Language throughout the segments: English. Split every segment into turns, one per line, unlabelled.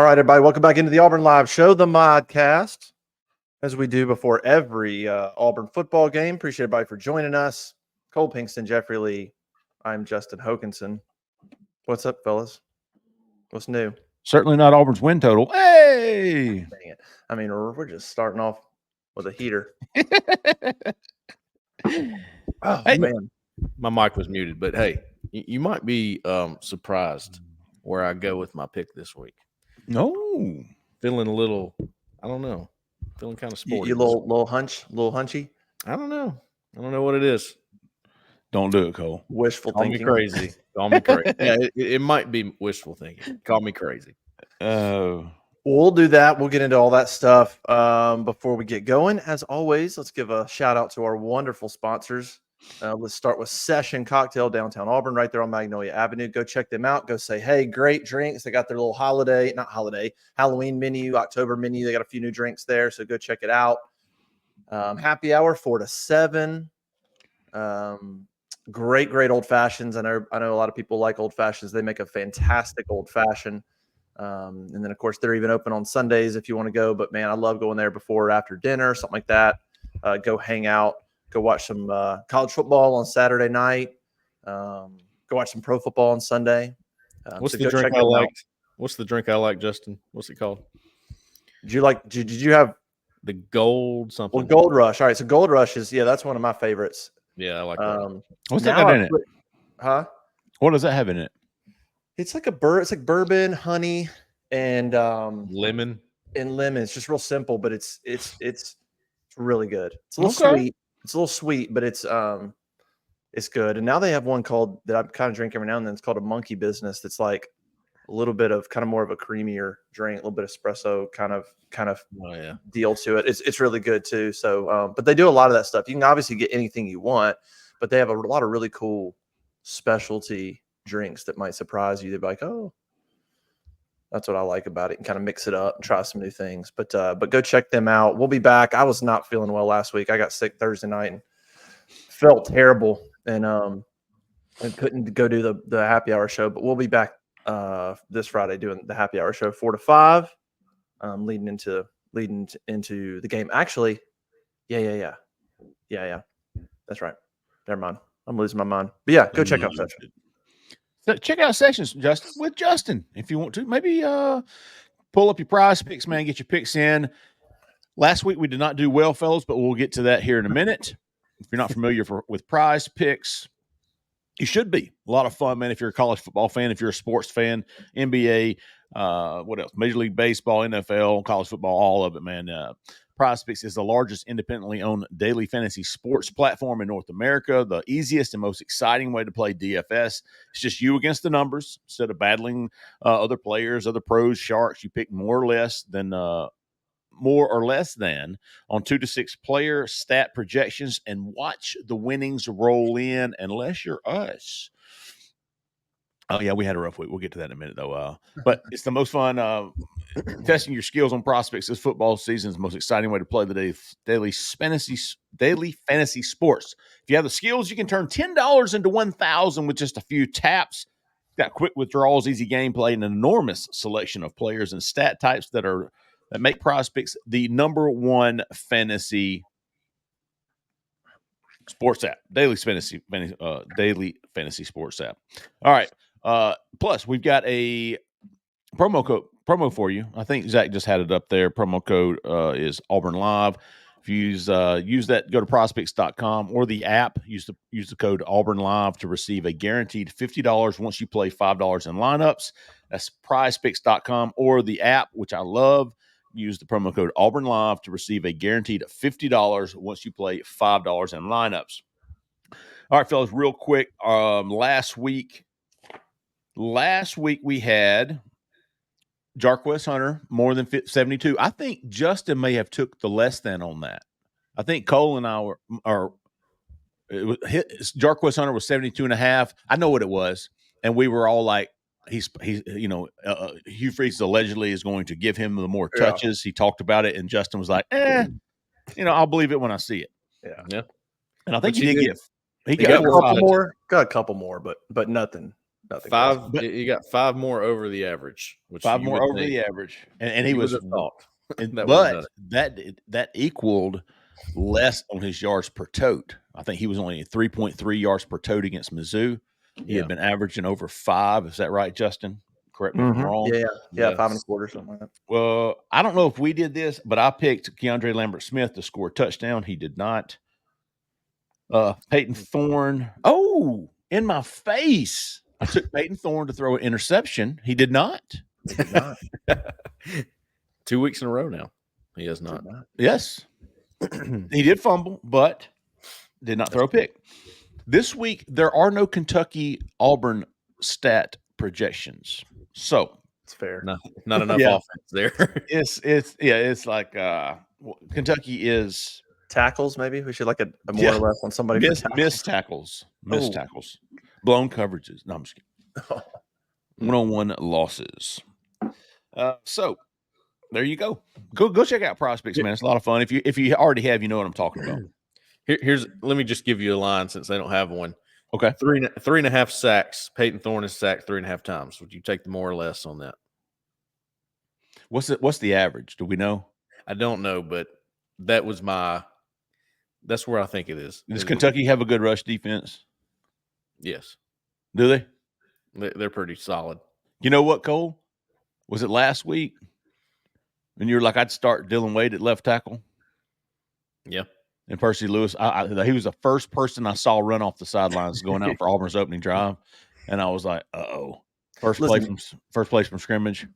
All right, everybody, welcome back into the Auburn Live Show, the Modcast, as we do before every Auburn football game. Appreciate everybody for joining us. Cole Pinkston, Jeffrey Lee. I'm Justin Hokanson. What's up, fellas? What's new?
Certainly not Auburn's win total. Hey!
Dang it. I mean, we're just starting off with a heater. Oh,
Hey,
man.
my mic was muted, but hey, you might be surprised where I go with my pick this week.
No.
Feeling a little, I don't know, feeling kind of sporty.
You little hunchy?
I don't know what it is.
Don't do it, Cole.
Wishful
Call
thinking.
me crazy. Call me crazy. Yeah, it might be wishful thinking. Call me crazy.
We'll do that. We'll get into all that stuff before we get going. As always, let's give a shout out to our wonderful sponsors. Let's start with Session Cocktail, downtown Auburn, right there on Magnolia Avenue. Go check them out. Go say, hey, great drinks. They got their little Halloween menu, October menu. They got a few new drinks there, so go check it out. Happy hour 4 to 7. Great old fashions. I know a lot of people like old fashions. They make a fantastic old fashioned. And then, of course, they're even open on Sundays if you want to go. But, man, I love going there before or after dinner, something like that. Go hang out. Go watch some college football on Saturday night. Go watch some pro football on Sunday.
What's the drink I like? What's the drink I like, Justin? What's it called?
Did you have
the Gold something?
Well, Gold Rush. All right, so Gold Rush that's one of my favorites.
Yeah, I like that.
What's that got in it?
Huh?
What does that have in it?
It's like it's like bourbon, honey, and
lemon.
And lemon. It's just real simple, but it's really good. It's a little sweet. It's a little sweet, but it's good. And now they have one called that I kind of drink every now and then. It's called a Monkey Business. That's like a little bit of kind of more of a creamier drink, a little bit of espresso kind of deal to it. It's really good too. So, but they do a lot of that stuff. You can obviously get anything you want, but they have a lot of really cool specialty drinks that might surprise you. They'd be like, oh, that's what I like about it, and kind of mix it up and try some new things. But go check them out. We'll be back. I was not feeling well last week. I got sick Thursday night and felt terrible, and couldn't go do the happy hour show. But we'll be back this Friday doing the happy hour show 4 to 5, leading into the game. Actually, yeah. That's right. Never mind. I'm losing my mind. But yeah, go check out Session.
So check out Sessions, Justin, with Justin, if you want to. Maybe pull up your prize picks, man. Get your picks in. Last week we did not do well, fellas, but we'll get to that here in a minute. If you're not familiar with prize picks, you should be. A lot of fun, man, if you're a college football fan, if you're a sports fan, NBA, what else? Major League Baseball, NFL, college football, all of it, man. Prize Picks is the largest independently owned daily fantasy sports platform in North America. The easiest and most exciting way to play DFS. It's just you against the numbers. Instead of battling other players, other pros, sharks, you pick more or less than on 2 to 6 player stat projections and watch the winnings roll in unless you're us. Oh, yeah, we had a rough week. We'll get to that in a minute, though. But it's the most fun. Testing your skills on prospects this football season is the most exciting way to play the daily fantasy sports. If you have the skills, you can turn $10 into $1,000 with just a few taps. Got quick withdrawals, easy gameplay, and an enormous selection of players and stat types that make prospects the number one fantasy sports app, daily fantasy sports app. All right. Plus, we've got a promo for you. I think Zach just had it up there. Promo code is Auburn Live. If you use that, go to prospects.com or the app. Use the code Auburn Live to receive a guaranteed $50 once you play $5 in lineups. That's prizepicks.com or the app, which I love. Use the promo code Auburn Live to receive a guaranteed $50 once you play $5 in lineups. All right, fellas, real quick. Last week we had Jarquez Hunter more than 72. I think Justin may have took the less than on that. I think Cole and I Jarquez Hunter was 72.5. I know what it was, and we were all like, Hugh Freeze allegedly is going to give him the more touches. He talked about it, and Justin was like, I'll believe it when I see it.
Yeah.
And I think he got
a couple more, but nothing. Nothing
Five.
But-
You got 5 more over the average. Which
5
you
more
would
over
think.
the average, and he
You
was
would have thought.
and,
That would've done
but that equaled less on his yards per tote. I think he was only 3.3 yards per tote against Mizzou. He
Yeah.
had been averaging over 5. Is that right, Justin? Correct me if I'm wrong.
Yeah,
Yes.
5 1/4, something like that.
Well, I don't know if we did this, but I picked Keandre Lambert-Smith to score a touchdown. He did not. Peyton Thorne. Oh, in my face. I took Peyton Thorne to throw an interception. He did not.
He did not.
2 weeks in a row now. He has not.
Yes. He did fumble, but did not throw a pick. This week, there are no Kentucky Auburn stat projections. So
It's fair.
Not enough
Yeah.
offense there.
it's like Kentucky is
Tackles, maybe we should like a more
Yeah.
or less on somebody for
missed
tackles.
tackles, blown coverages. No, I'm just kidding. 1-on-1 losses. So there you go. Go check out Prospects, man. It's a lot of fun. If you already have, you know what I'm talking about.
Let me just give you a line since they don't have one.
Okay.
3.5 sacks. Peyton Thorne is sacked 3.5 times. Would you take the more or less on that?
What's the average? Do we know?
I don't know, but that's where I think it is.
Does Kentucky have a good rush defense?
Yes.
Do they?
They're pretty solid.
You know what, Cole? Was it last week? And you were like, I'd start Dylan Wade at left tackle.
Yeah.
And Percy Lewis, he was the first person I saw run off the sidelines going out for Auburn's opening drive, and I was like, "Uh-oh, first place from scrimmage."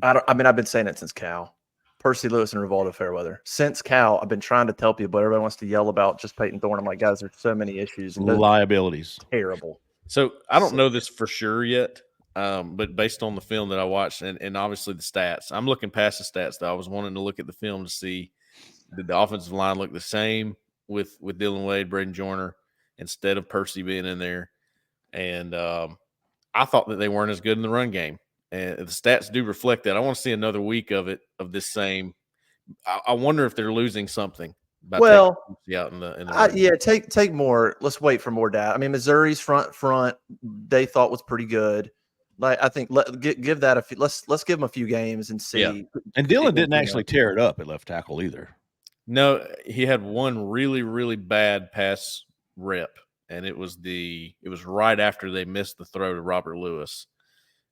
I've been saying it since Cal, Percy Lewis and Rivaldo Fairweather. Since Cal, I've been trying to tell people, but everybody wants to yell about just Peyton Thorne. I'm like, guys, there's so many issues and those
Liabilities.
are terrible.
So I don't know this for sure yet, but based on the film that I watched and obviously the stats, I'm looking past the stats though. I was wanting to look at the film to see did the offensive line look the same with Dylan Wade, Braden Joyner, instead of Percy being in there. And I thought that they weren't as good in the run game. And the stats do reflect that. I want to see another week of this same. I wonder if they're losing something. By out in the
take more. Let's wait for more data. I mean, Missouri's front they thought was pretty good. Like I think give that a few. Let's give them a few games and see.
Yeah.
And Dylan didn't actually tear it up at left tackle either.
No, he had one really, really bad pass rep, and it was right after they missed the throw to Robert Lewis.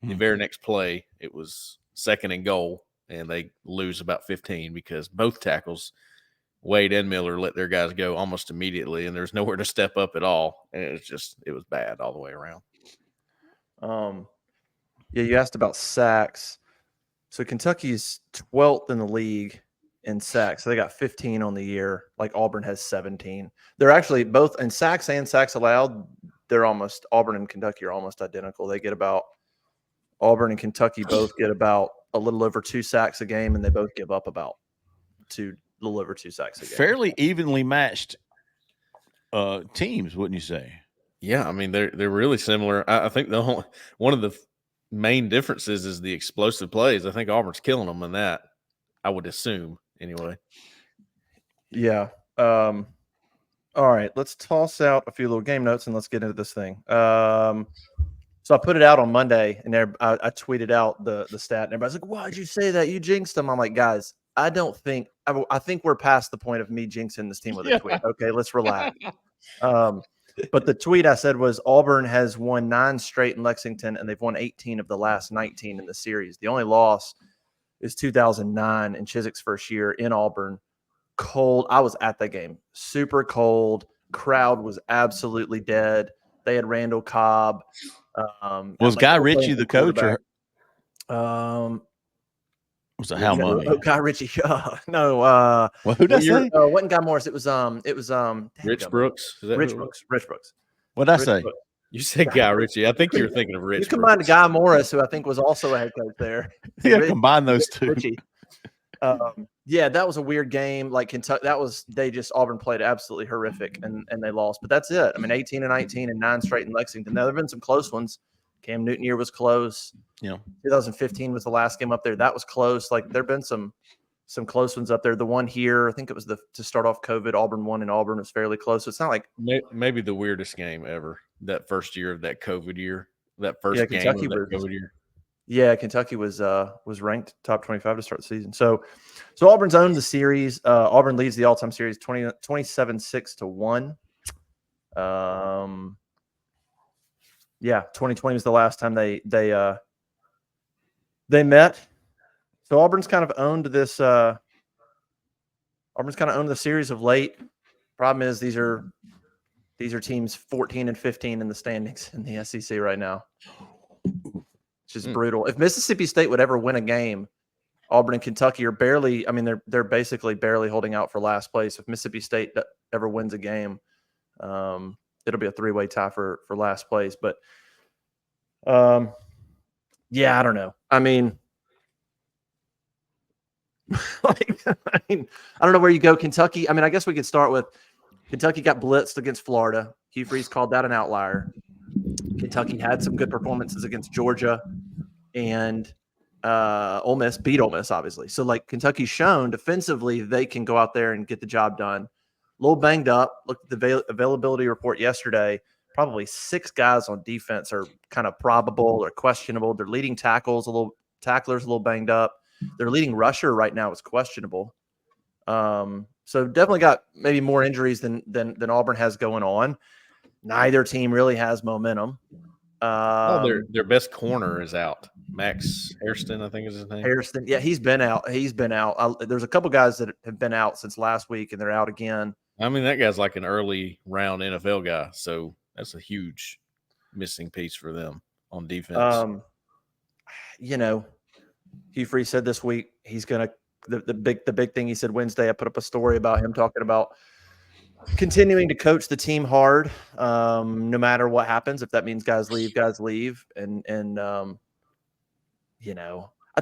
The very next play, it was 2nd and goal, and they lose about 15 because both tackles, Wade and Miller, let their guys go almost immediately, and there's nowhere to step up at all. And it was bad all the way around.
Yeah, you asked about sacks. So Kentucky's 12th in the league in sacks. So they got 15 on the year, like Auburn has 17. They're actually both in sacks and sacks allowed. Auburn and Kentucky are almost identical. They get about Auburn and Kentucky both get about a little over 2 sacks a game, and they both give up about a little over 2 sacks a game.
Fairly evenly matched teams, wouldn't you say?
Yeah, I mean they're really similar. I think one of the main differences is the explosive plays. I think Auburn's killing them in that. I would assume anyway.
Yeah. All right. Let's toss out a few little game notes and let's get into this thing. So I put it out on Monday, and I tweeted out the stat, and everybody's like, "Why'd you say that? You jinxed them." I'm like, guys, I think we're past the point of me jinxing this team with a tweet. Okay, let's relax. But the tweet I said was Auburn has won 9 straight in Lexington, and they've won 18 of the last 19 in the series. The only loss is 2009 in Chiswick's first year in Auburn. Cold. I was at that game. Super cold. Crowd was absolutely dead. They had Randall Cobb.
Was Guy Ritchie the coach, or was it Hal Mumme?
Oh, Guy Ritchie. No.
Well, who did I say?
Wasn't Guy Morris? It was
Rich Brooks.
Rich Brooks.
What did I say?
Brooks. You said Guy Ritchie. I think you were thinking of Rich.
You combined Guy Morris, who I think was also a head coach there.
Yeah, combine those two.
Ritchie. Yeah, that was a weird game. Like Kentucky, Auburn played absolutely horrific, and they lost. But that's it. I mean, 18-19 and 9 straight in Lexington. Now, there have been some close ones. Cam Newton year was close. 2015 was the last game up there. That was close. Like there have been some close ones up there. The one here, I think it was to start off COVID. Auburn won in Auburn was fairly close. So it's not like
maybe the weirdest game ever. that first year of that COVID year, that first
Yeah,
game
Kentucky
of that
was.
COVID year.
Yeah, Kentucky was ranked top 25 to start the season. So Auburn's owned the series. Auburn leads the all-time series 27-6-1. Yeah, 2020 was the last time they met. So Auburn's kind of owned this. Auburn's kind of owned the series of late. Problem is these are teams 14 and 15 in the standings in the SEC right now. It's just brutal. If Mississippi State would ever win a game, Auburn and Kentucky are barely. I mean, they're basically barely holding out for last place. If Mississippi State ever wins a game, it'll be a three-way tie for last place. But yeah, I don't know. I mean, I don't know where you go. Kentucky. I mean, I guess we could start with Kentucky got blitzed against Florida. Hugh Freeze called that an outlier. Kentucky had some good performances against Georgia, and Ole Miss beat Ole Miss, obviously. So, like, Kentucky's shown defensively they can go out there and get the job done. A little banged up. Looked at the availability report yesterday. Probably 6 guys on defense are kind of probable or questionable. Their leading tacklers a little banged up. Their leading rusher right now is questionable. So definitely got maybe more injuries than Auburn has going on. Neither team really has momentum.
Their best corner is out. Max Hairston, I think is his name.
Hairston, yeah, he's been out. There's a couple guys that have been out since last week, and they're out again.
I mean, that guy's like an early round NFL guy, so that's a huge missing piece for them on defense.
Hugh Freeze said this week he's gonna the big thing he said Wednesday. I put up a story about him talking about continuing to coach the team hard, no matter what happens. If that means guys leave, and I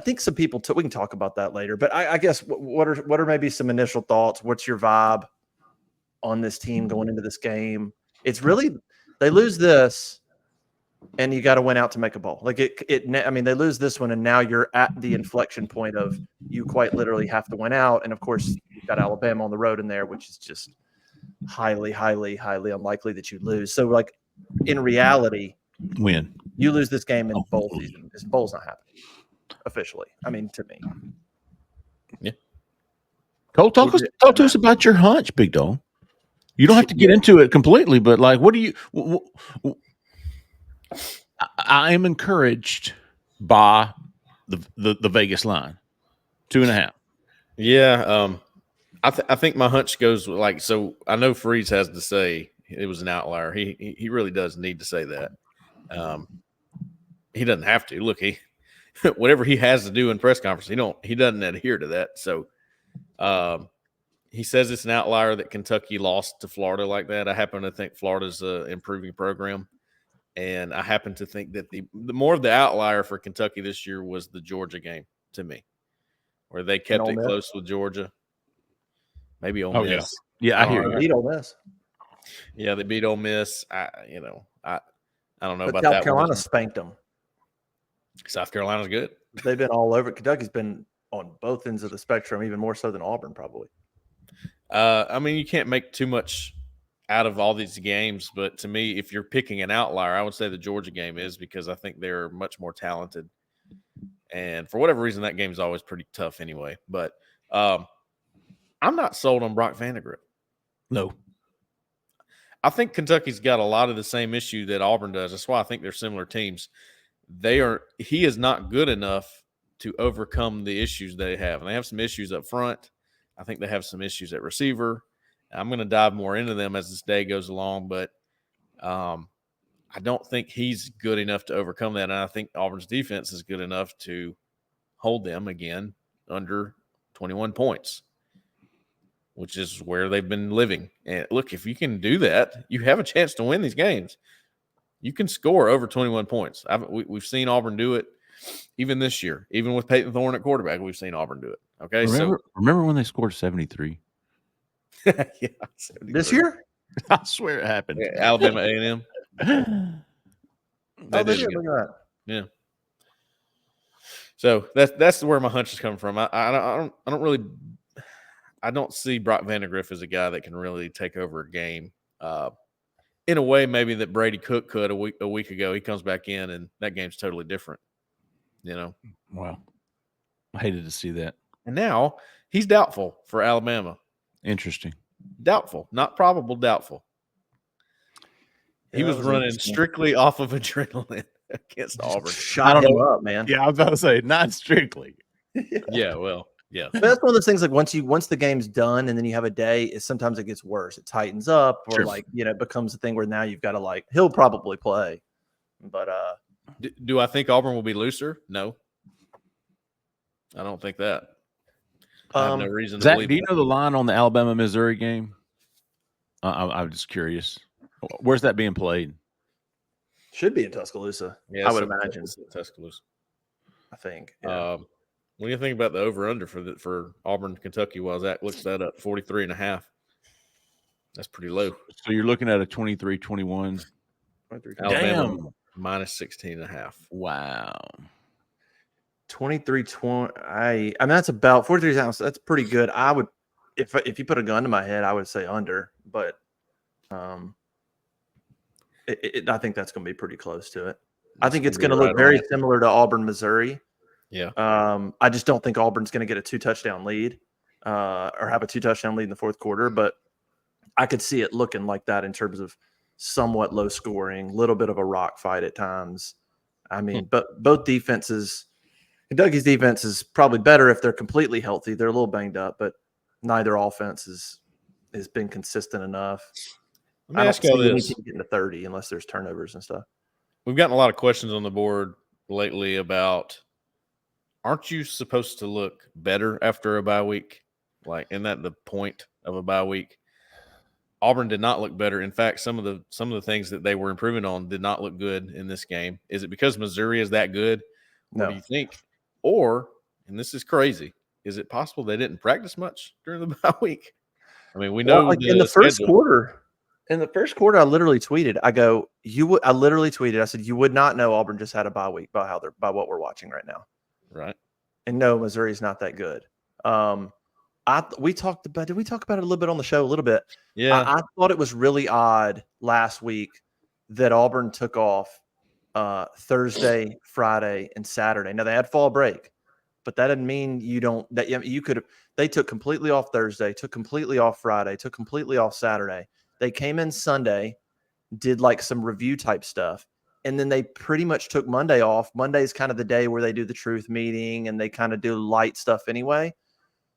think some people we can talk about that later. But I guess what are maybe some initial thoughts? What's your vibe on this team going into this game? It's really they lose this, and you got to win out to make a bowl. Like I mean, they lose this one, and now you're at the inflection point of you quite literally have to win out. And of course, you've got Alabama on the road in there, which is just highly, highly, highly unlikely that you lose. So, like in reality, you lose this game in bowl season. This bowl's not happening officially. I mean, to me.
Yeah.
Cole, talk to us about your hunch, big dog. You don't have to get into it completely, but like, what do you? I am encouraged by the Vegas line, 2.5.
Yeah, I think my hunch goes like so. I know Freeze has to say it was an outlier. He really does need to say that. He doesn't have to. Look, whatever he has to do in press conference, he doesn't adhere to that. So, he says it's an outlier that Kentucky lost to Florida like that. I happen to think Florida's an improving program. And I happen to think that the more of the outlier for Kentucky this year was the Georgia game to me, where they kept it close with Georgia. Maybe Ole Miss.
Yeah, I hear you.
They beat Ole Miss.
Yeah, they beat Ole Miss. I don't know
but
about
South
that.
Carolina spanked them.
South Carolina's good.
They've been all over. Kentucky's been on both ends of the spectrum, even more so than Auburn, probably.
I mean, you can't make too much out of all these games, but to me, if you're picking an outlier, I would say the Georgia game is because I think they're much more talented. And for whatever reason, that game is always pretty tough anyway. But I'm not sold on Brock Vandagriff.
No.
I think Kentucky's got a lot of the same issue that Auburn does. That's why I think they're similar teams. He is not good enough to overcome the issues they have. And they have some issues up front. I think they have some issues at receiver. I'm going to dive more into them as this day goes along, but I don't think he's good enough to overcome that. And I think Auburn's defense is good enough to hold them again under 21 points, which is where they've been living. And look, if you can do that, you have a chance to win these games. You can score over 21 points. We've seen Auburn do it even this year. Even with Peyton Thorne at quarterback, we've seen Auburn do it. Okay,
remember when they scored 73?
Yeah,
this year?
I swear it happened.
Yeah, Alabama A&M.
Look at that.
Yeah. So that's where my hunch is coming from. I don't see Brock Vandagriff as a guy that can really take over a game. in a way maybe that Brady Cook could a week ago. He comes back in, and that game's totally different.
Wow. I hated to see that.
And now he's doubtful for Alabama.
Interesting.
Doubtful, not probable, doubtful.
Yeah,
he was running strictly off of adrenaline against Auburn.
Shot him up, man.
Yeah, I was about to say, not strictly.
Yeah, well, yeah.
But that's one of those things, like once the game's done and then you have a day, sometimes it gets worse. It tightens up, or it becomes a thing where now you've got to he'll probably play. But
do I think Auburn will be looser? No. I don't think that. I have no reason to
Zach,
believe
do you know the line on the Alabama-Missouri game? I'm just curious. Where's that being played?
Should be in Tuscaloosa.
Yeah,
I would imagine.
Tuscaloosa.
I think. Yeah.
What do you think about the over-under for Auburn, Kentucky? While Zach looks that up, 43.5. That's pretty low.
So you're looking at a 23-21.
Alabama minus 16.5.
Wow.
23-20. I mean, that's about 43 ounces. That's pretty good. I would, if you put a gun to my head, I would say under, but I think that's going to be pretty close to it. I think it's going to look very similar to Auburn, Missouri.
Yeah.
I just don't think Auburn's going to get a 2-touchdown lead or have a 2-touchdown lead in the fourth quarter, but I could see it looking like that in terms of somewhat low scoring, little bit of a rock fight at times. I mean, but both defenses, Kentucky's defense is probably better if they're completely healthy. They're a little banged up, but neither offense has been consistent enough.
Let me ask you this:
getting to 30 unless there's turnovers and stuff.
We've gotten a lot of questions on the board lately about, aren't you supposed to look better after a bye week? Like, isn't that the point of a bye week? Auburn did not look better. In fact, some of the things that they were improving on did not look good in this game. Is it because Missouri is that good?
No.
What do you think? Or, and this is crazy, is it possible they didn't practice much during the bye week? I mean, we know
in the first quarter. In the first quarter, I literally tweeted. I literally tweeted. I said, "You would not know Auburn just had a bye week by what we're watching right now."
Right.
And no, Missouri's not that good. Did we talk about it a little bit on the show? A little bit.
Yeah.
I thought it was really odd last week that Auburn took off Thursday, Friday, and Saturday. Now they had fall break, but that didn't mean you could have. They took completely off Thursday, took completely off Friday, took completely off Saturday. They came in Sunday, did some review type stuff, and then they pretty much took Monday off. Monday's kind of the day where they do the truth meeting and they kind of do light stuff anyway.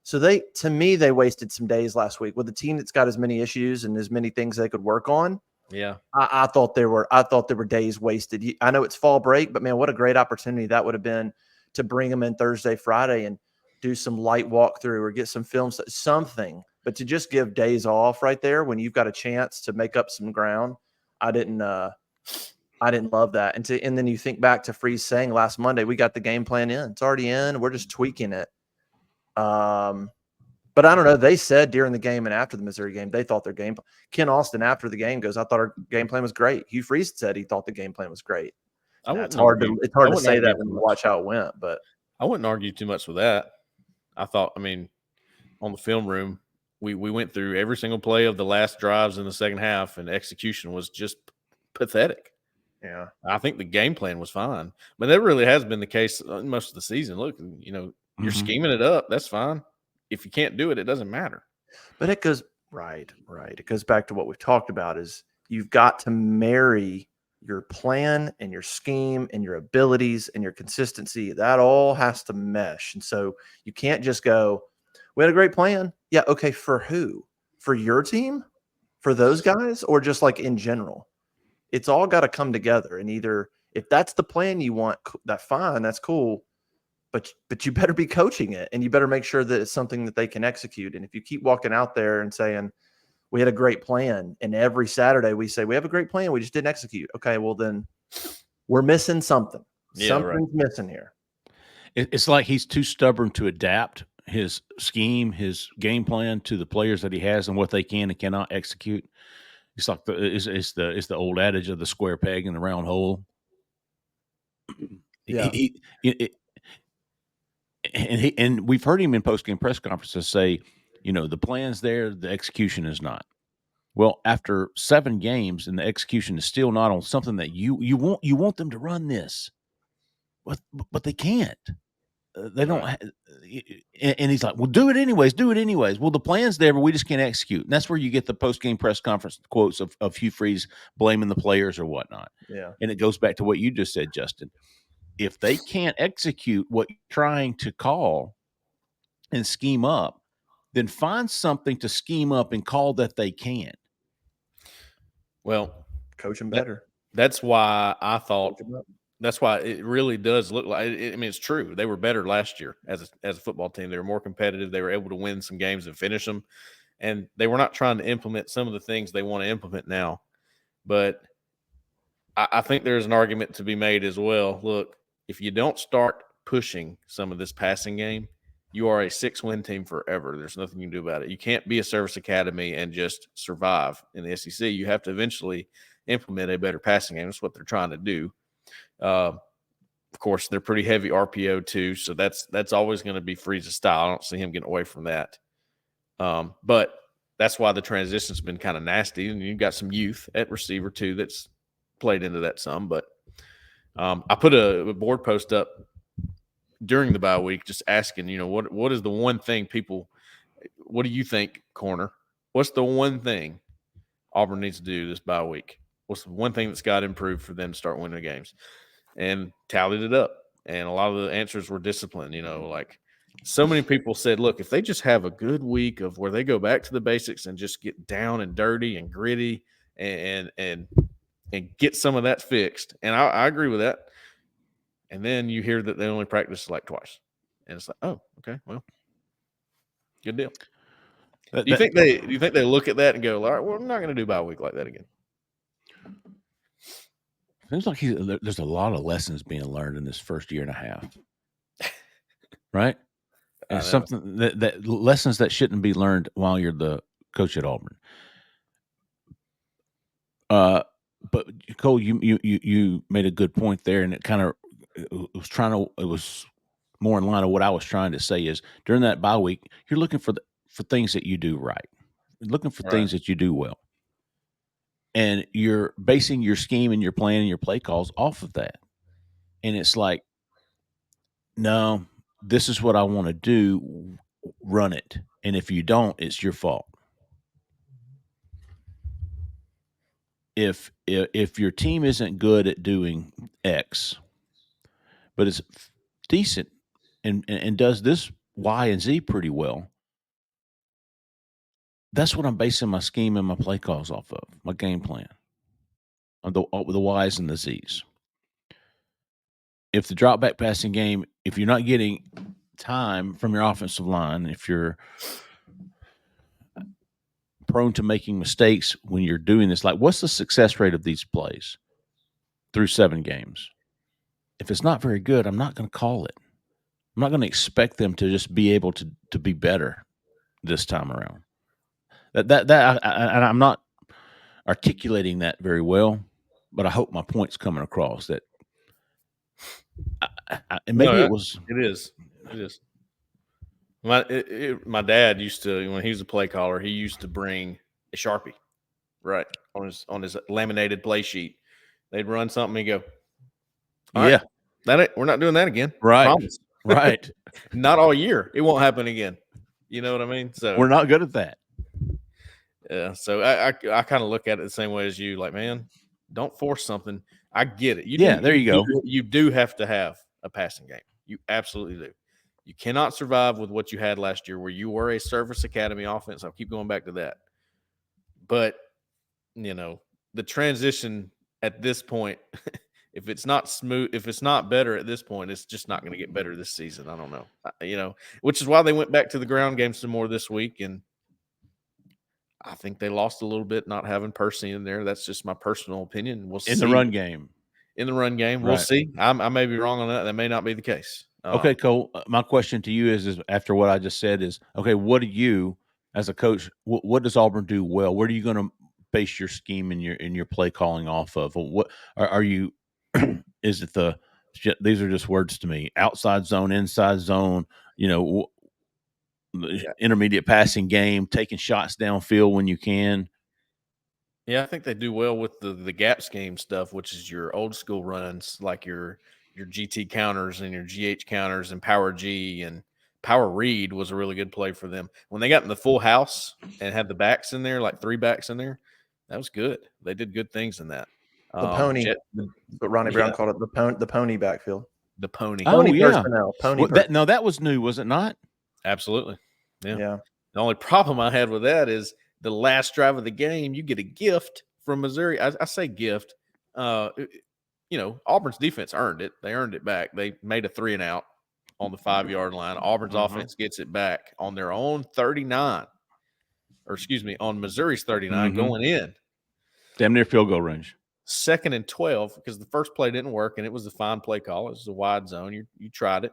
So to me, they wasted some days last week with a team that's got as many issues and as many things they could work on.
Yeah.
I thought there were days wasted. I know it's fall break, but man, what a great opportunity that would have been to bring them in Thursday, Friday and do some light walkthrough or get some films, something. But to just give days off right there when you've got a chance to make up some ground, I didn't love that. And then you think back to Freeze saying last Monday, we got the game plan in. It's already in. We're just tweaking it. But I don't know. They said during the game and after the Missouri game, they thought their game. Ken Austin after the game goes, "I thought our game plan was great." Hugh Freeze said he thought the game plan was great. It's hard to say that when you watch how it went, but
I wouldn't argue too much with that. I thought, on the film room, we went through every single play of the last drives in the second half, and execution was just pathetic.
Yeah,
I think the game plan was fine, but that really has been the case most of the season. Look, you're scheming it up. That's fine. If you can't do it, it doesn't matter.
But it goes right. It goes back to what we've talked about is you've got to marry your plan and your scheme and your abilities and your consistency. That all has to mesh. And so you can't just go, we had a great plan. Yeah. Okay. For who? For your team? For those guys? Or just in general? It's all got to come together. And either if that's the plan you want, that's fine. That's cool. But you better be coaching it, and you better make sure that it's something that they can execute. And if you keep walking out there and saying, we had a great plan, and every Saturday we say, we have a great plan, we just didn't execute. Okay, well then we're missing something.
Yeah,
something's missing here.
It's like he's too stubborn to adapt his scheme, his game plan to the players that he has and what they can and cannot execute. It's like it's the old adage of the square peg in the round hole.
Yeah.
And we've heard him in post-game press conferences say, the plan's there, the execution is not. Well, after 7 games and the execution is still not on something that you want them to run this, but they can't. They don't.
Right.
And he's like, "Well, do it anyways. Do it anyways." Well, the plan's there, but we just can't execute. And that's where you get the post game press conference quotes of Hugh Freeze blaming the players or whatnot.
Yeah.
And it goes back to what you just said, Justin. If they can't execute what you're trying to call and scheme up, then find something to scheme up and call that they can.
Well,
Coach them better.
that's why I thought
Coach 'em up.
that's why it really does look like. I mean, it's true. They were better last year as a football team. They were more competitive. They were able to win some games and finish them, and they were not trying to implement some of the things they want to implement now. But I think there's an argument to be made as well. Look, if you don't start pushing some of this passing game, you are a 6-win team forever. There's nothing you can do about it. You can't be a service academy and just survive in the SEC. You have to eventually implement a better passing game. That's what they're trying to do. Of course, they're pretty heavy RPO too, so that's always going to be Freeze's style. I don't see him getting away from that. But that's why the transition's been kind of nasty, and you've got some youth at receiver too that's played into that some. But I put a board post up during the bye week just asking, what is the one thing people – what do you think, Corner? What's the one thing Auburn needs to do this bye week? What's the one thing that's got to improve for them to start winning games? And tallied it up. And a lot of the answers were discipline. Like so many people said, look, if they just have a good week of where they go back to the basics and just get down and dirty and gritty and get some of that fixed. And I agree with that. And then you hear that they only practice like twice. And it's like, oh, okay, well, good deal. Do you think they look at that and go, all right, well, we're not going to do bye week like that again?
Seems like there's a lot of lessons being learned in this first year and a half, right? And something that lessons that shouldn't be learned while you're the coach at Auburn. But Cole, you made a good point there, and it was more in line of what I was trying to say is during that bye week, you're looking for things that you do right, you're looking for things that you do well. And you're basing your scheme and your plan and your play calls off of that. And it's like, no, this is what I want to do. Run it. And if you don't, it's your fault. If your team isn't good at doing X, but it's decent and does this Y and Z pretty well, that's what I'm basing my scheme and my play calls off of, my game plan. The Y's and the Z's. If the drop back passing game, if you're not getting time from your offensive line, if you're prone to making mistakes when you're doing this, like what's the success rate of these plays through 7 games? If it's not very good, I'm not going to call it. I'm not going to expect them to just be able to be better this time around. I'm not articulating that very well, but I hope my point's coming across. That it
is. My dad used to, when he was a play caller, he used to bring a Sharpie, right, on his laminated play sheet. They'd run something and go,
yeah,
we're not doing that again.
Right, right.
Not all year. It won't happen again. You know what I mean? So
we're not good at that.
Yeah, so I kind of look at it the same way as you. Like, man, don't force something. I get it.
There you go.
You do have to have a passing game. You absolutely do. You cannot survive with what you had last year, where you were a service academy offense. I'll keep going back to that. But the transition at this point, if it's not smooth, if it's not better at this point, it's just not going to get better this season. I don't know. Which is why they went back to the ground game some more this week, and I think they lost a little bit not having Percy in there. That's just my personal opinion. We'll see.
In the run game.
We'll see. I may be wrong on that. That may not be the case.
Okay, Cole. My question to you is after what I just said is, okay, what do you, as a coach, what does Auburn do well? Where are you going to base your scheme and your play calling off of? What are you? Is it these are just words to me. Outside zone, inside zone. Intermediate passing game, taking shots downfield when you can.
Yeah, I think they do well with the gap scheme stuff, which is your old school runs, like your GT counters and your GH counters and power G and power read was a really good play for them. When they got in the full house and had the backs in there, like 3 backs in there, that was good. They did good things in that.
The pony, that's what Ronnie Brown
yeah,
called it, the pony backfield.
the pony.
Oh,
Pony
yeah.
personnel. Pony
Well, that was new, was it not?
Absolutely. Yeah.
Yeah.
The only problem I had with that is the last drive of the game, you get a gift from Missouri. I say gift. Auburn's defense earned it. They earned it back. They made a 3 and out on the 5-yard line. Auburn's offense gets it back on their own 39, or excuse me, on Missouri's 39 going in.
Damn near field goal range.
2nd and 12 because the first play didn't work and it was a fine play call. It was a wide zone. You tried it.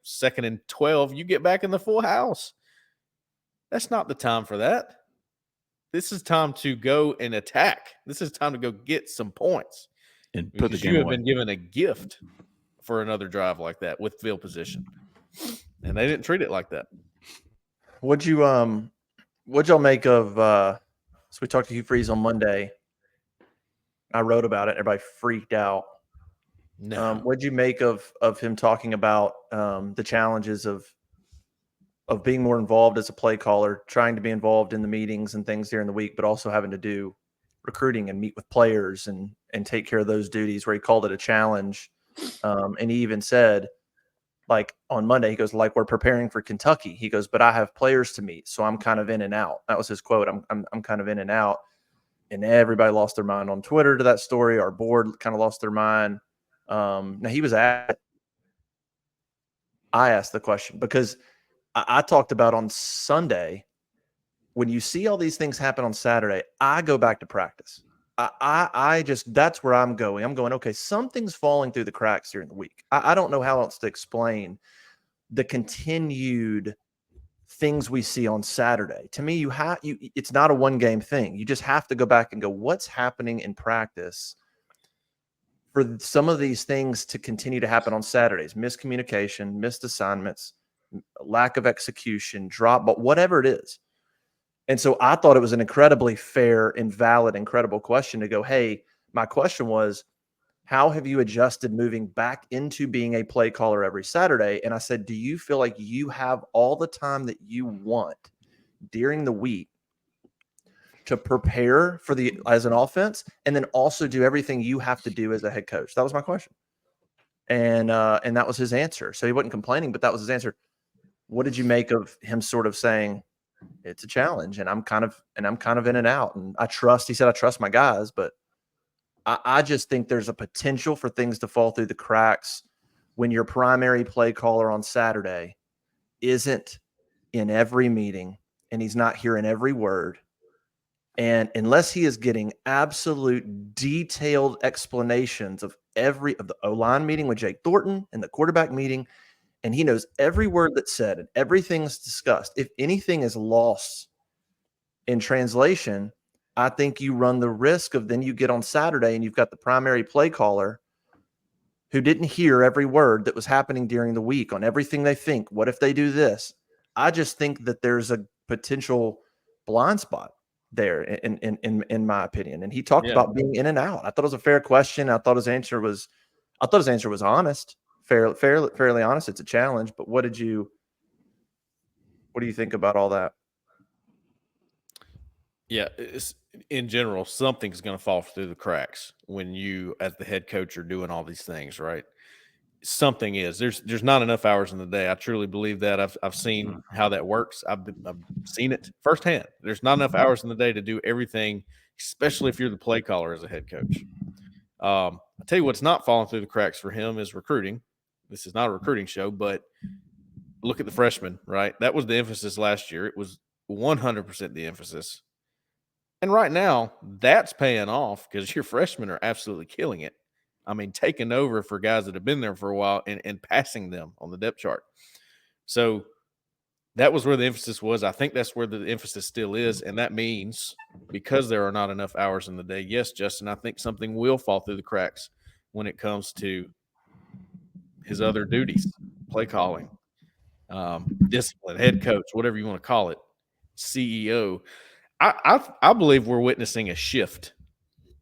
Second and 12, you get back in the full house. That's not the time for that. This is time to go and attack. This is time to go get some points.
And put the game
you have
away.
been given a gift for another drive like that with field position. And they didn't treat it like that.
What'd y'all make of so we talked to Hugh Freeze on Monday. I wrote about it. Everybody freaked out.
No.
What'd you make of him talking about the challenges of being more involved as a play caller, trying to be involved in the meetings and things during the week, but also having to do recruiting and meet with players and take care of those duties, where he called it a challenge. And he even said, like on Monday, he goes, like, we're preparing for Kentucky. He goes, but I have players to meet, so I'm kind of in and out. That was his quote. I'm kind of in and out. And everybody lost their mind on Twitter to that story. Our board kind of lost their mind. Now I asked the question because I talked about on Sunday, when you see all these things happen on Saturday, I go back to practice. I just, that's where I'm going. I'm going, okay, something's falling through the cracks during the week. I don't know how else to explain the continued things we see on Saturday. To me, it's not a one game thing. You just have to go back and go, what's happening in practice for some of these things to continue to happen on Saturdays? Miscommunication, missed assignments, lack of execution, drop, but whatever it is. And so I thought it was an incredibly fair and valid, incredible question to go, hey, my question was, how have you adjusted moving back into being a play caller every Saturday? And I said, do you feel like you have all the time that you want during the week to prepare for as an offense, and then also do everything you have to do as a head coach? That was my question. And that was his answer. So he wasn't complaining, but that was his answer. What did you make of him sort of saying it's a challenge and I'm kind of in and out? And he said, I trust my guys, but I just think there's a potential for things to fall through the cracks when your primary play caller on Saturday isn't in every meeting and he's not hearing every word. And unless he is getting absolute detailed explanations of the O-line meeting with Jake Thornton and the quarterback meeting, and he knows every word that's said and everything's discussed, if anything is lost in translation, I think you run the risk of then you get on Saturday and you've got the primary play caller who didn't hear every word that was happening during the week on everything they think. What if they do this? I just think that there's a potential blind spot there in my opinion. And he talked about being in and out. I thought it was a fair question. I thought his answer was honest, fairly honest. It's a challenge, but what do you think about all that?
Yeah, in general, something's going to fall through the cracks when you, as the head coach, are doing all these things, right? Something is. There's not enough hours in the day. I truly believe that. I've seen how that works. I've seen it firsthand. There's not enough hours in the day to do everything, especially if you're the play caller as a head coach. I tell you what's not falling through the cracks for him is recruiting. This is not a recruiting show, but look at the freshmen, right? That was the emphasis last year. It was 100% the emphasis. And right now, that's paying off because your freshmen are absolutely killing it. I mean, taking over for guys that have been there for a while and passing them on the depth chart. So that was where the emphasis was. I think that's where the emphasis still is. And that means because there are not enough hours in the day, yes, Justin, I think something will fall through the cracks when it comes to his other duties, play calling, discipline, head coach, whatever you want to call it, CEO. I believe we're witnessing a shift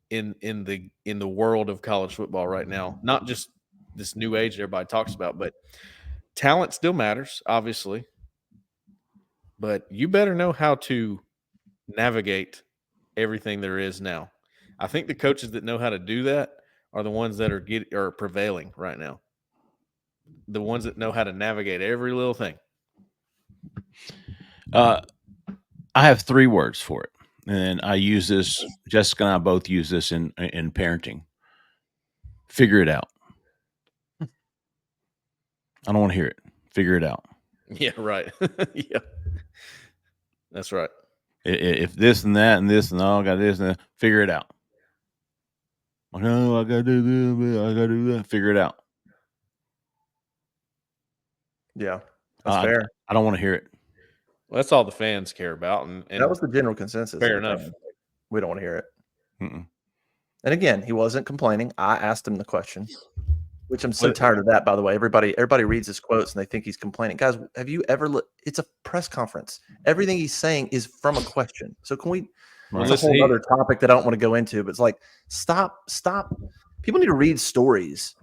in the world of college football right now. Not just this new age that everybody talks about, but talent still matters, obviously. But you better know how to navigate everything there is now. I think the coaches that know how to do that are the ones that are prevailing right now. The ones that know how to navigate every little thing.
I have 3 words for it, and I use this. Jessica and I both use this in parenting. Figure it out. I don't want to hear it. Figure it out.
Yeah, right. Yeah, that's right.
If this and that and this and all got this and that, figure it out. No, I gotta do this. I gotta do that. Figure it out.
Yeah, that's fair.
I don't want to hear it.
Well, that's all the fans care about, and
That was the general consensus.
fair enough.
We don't want to hear it.
Mm-mm.
And again, he wasn't complaining. I asked him the question, which I'm so tired of that, by the way. Everybody reads his quotes and they think he's complaining. Guys, have you ever it's a press conference. Everything he's saying is from a question. So can we
Right.
It's a whole other topic that I don't want to go into, but it's like stop. People need to read stories.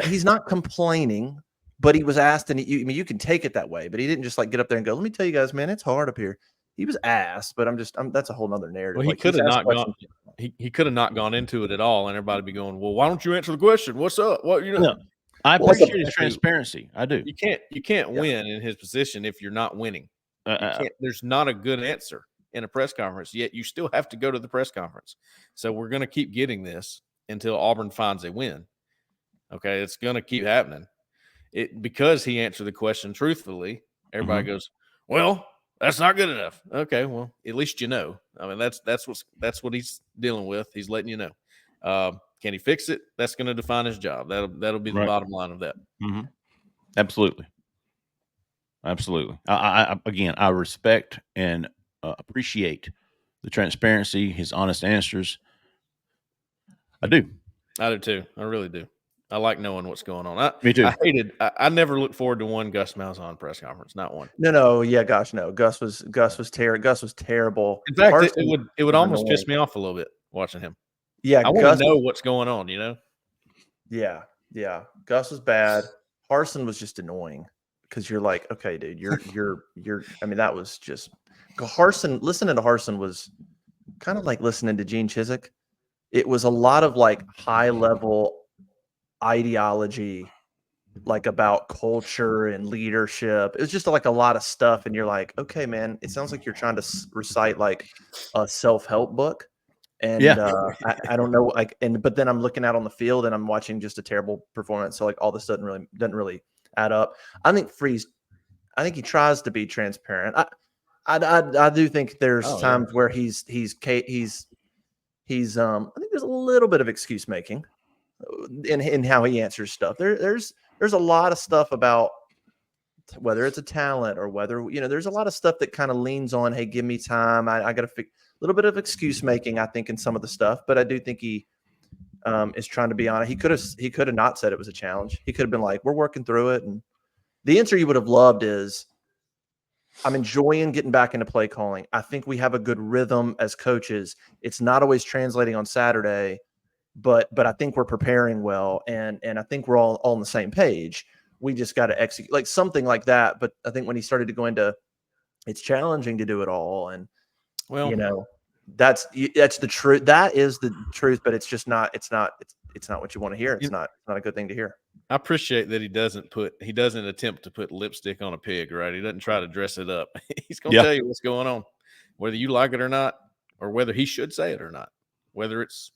He's not complaining, but he was asked, and you can take it that way, but he didn't just like get up there and go, "Let me tell you guys, man, it's hard up here." He was asked, but that's a whole nother narrative.
Well, he
Like,
could have not gone. He could have not gone into it at all, and everybody be going, "Well, why don't you answer the question? What's up? What you know?"
No, I appreciate his transparency. I do.
You can't win in his position if you're not winning. There's not a good answer in a press conference, yet you still have to go to the press conference. So we're going to keep getting this until Auburn finds a win. Okay, it's going to keep happening. Because he answered the question truthfully, everybody goes, "Well, that's not good enough." Okay, well, at least you know. I mean, that's what he's dealing with. He's letting you know. Can he fix it? That's going to define his job. That'll be the bottom line of that.
Mm-hmm. Absolutely. I respect and appreciate the transparency, his honest answers. I do
too. I really do. I like knowing what's going on.
Me too.
I never looked forward to one Gus Malzahn press conference. Not one.
No. Yeah, gosh, no. Gus was terrible. Gus was terrible.
In fact, it would almost piss me off a little bit watching him.
Yeah,
I want to know what's going on. You know.
Yeah. Gus was bad. Harsin was just annoying because you're like, okay, dude, you're. I mean, that was just Harsin. Listening to Harsin was kind of like listening to Gene Chizik. It was a lot of like high level ideology, like about culture and leadership. It was just like a lot of stuff, and you're like, okay, man, it sounds like you're trying to recite like a self-help book. And I don't know, like, but then I'm looking out on the field and I'm watching just a terrible performance. So like all this doesn't really add up. I think I think he tries to be transparent. I do think there's times where he's I think there's a little bit of excuse making in how he answers stuff. There's a lot of stuff about whether it's a talent or whether, there's a lot of stuff that kind of leans on, hey, give me time. I got to fix a little bit of excuse making, I think, in some of the stuff, but I do think he is trying to be honest. He could have not said it was a challenge. He could have been like, we're working through it. And the answer you would have loved is, I'm enjoying getting back into play calling. I think we have a good rhythm as coaches. It's not always translating on Saturday, but I think we're preparing well, and I think we're all on the same page. We just got to execute, like something like that. But I think when he started to go into, it's challenging to do it all, and that's the truth. That is the truth, but it's just not. It's not what you want to hear. It's not a good thing to hear.
I appreciate that he doesn't attempt to put lipstick on a pig, right? He doesn't try to dress it up. He's going to tell you what's going on, whether you like it or not, or whether he should say it or not, whether it's,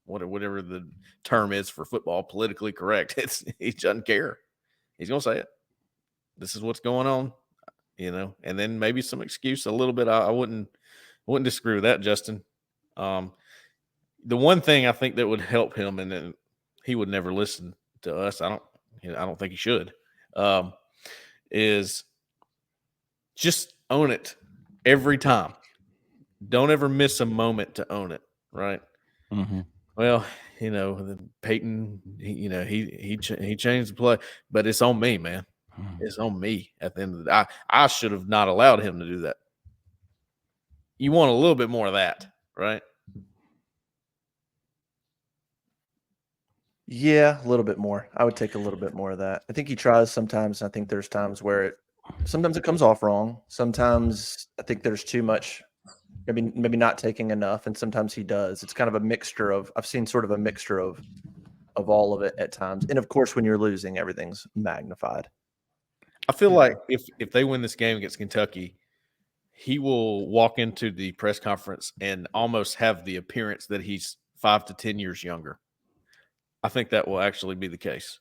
whatever the term is for football, politically correct. He doesn't care. He's going to say it. This is what's going on, and then maybe some excuse a little bit. I wouldn't disagree with that, Justin. The one thing I think that would help him, and then he would never listen to us. I don't think he should. Is just own it every time. Don't ever miss a moment to own it. Right.
Mm-hmm.
Well, Peyton, he changed the play, but it's on me, man. It's on me at the end of the day. I should have not allowed him to do that. you want a little bit more of that, right?
Yeah, a little bit more. I would take a little bit more of that. I think he tries sometimes. I think there's times where sometimes it comes off wrong. Sometimes I think there's too much, maybe not taking enough, and sometimes he does. It's kind of a mixture of. I've seen sort of a mixture of all of it at times. And of course, when you're losing, everything's magnified.
I feel like if they win this game against Kentucky, he will walk into the press conference and almost have the appearance that he's 5 to 10 years younger. I think that will actually be the case.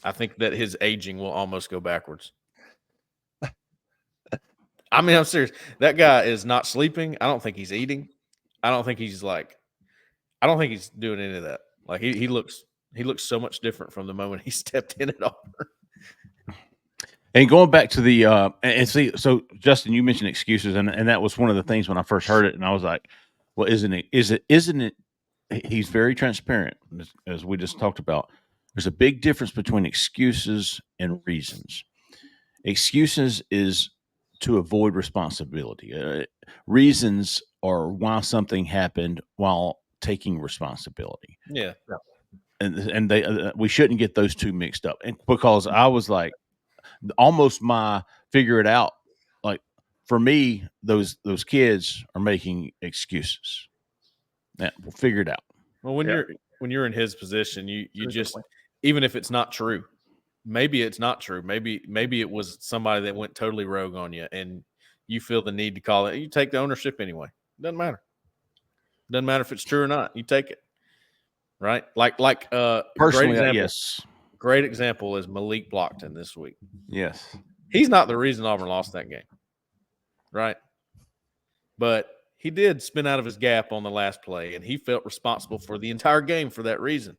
I think that his aging will almost go backwards. I mean, I'm serious. That guy is not sleeping. I don't think he's eating. I don't think he's doing any of that. Like he looks so much different from the moment he stepped in at Auburn.
And going back to the and see, so Justin, you mentioned excuses, and that was one of the things when I first heard it, and I was like, well, isn't it? He's very transparent, as we just talked about. There's a big difference between excuses and reasons. Excuses is to avoid responsibility. Reasons are why something happened while taking responsibility.
Yeah.
And they we shouldn't get those two mixed up. And because I was like, almost my figure it out. Like for me, those kids are making excuses. Yeah, we'll figure it out.
Well, when you're in his position, you just, even if it's not true, maybe it's not true. Maybe it was somebody that went totally rogue on you, and you feel the need to call it. You take the ownership anyway. Doesn't matter. Doesn't matter if it's true or not. You take it, right? Like
Personally, yes.
Great example is Malik Blockton this week.
Yes,
he's not the reason Auburn lost that game, right? But he did spin out of his gap on the last play, and he felt responsible for the entire game for that reason.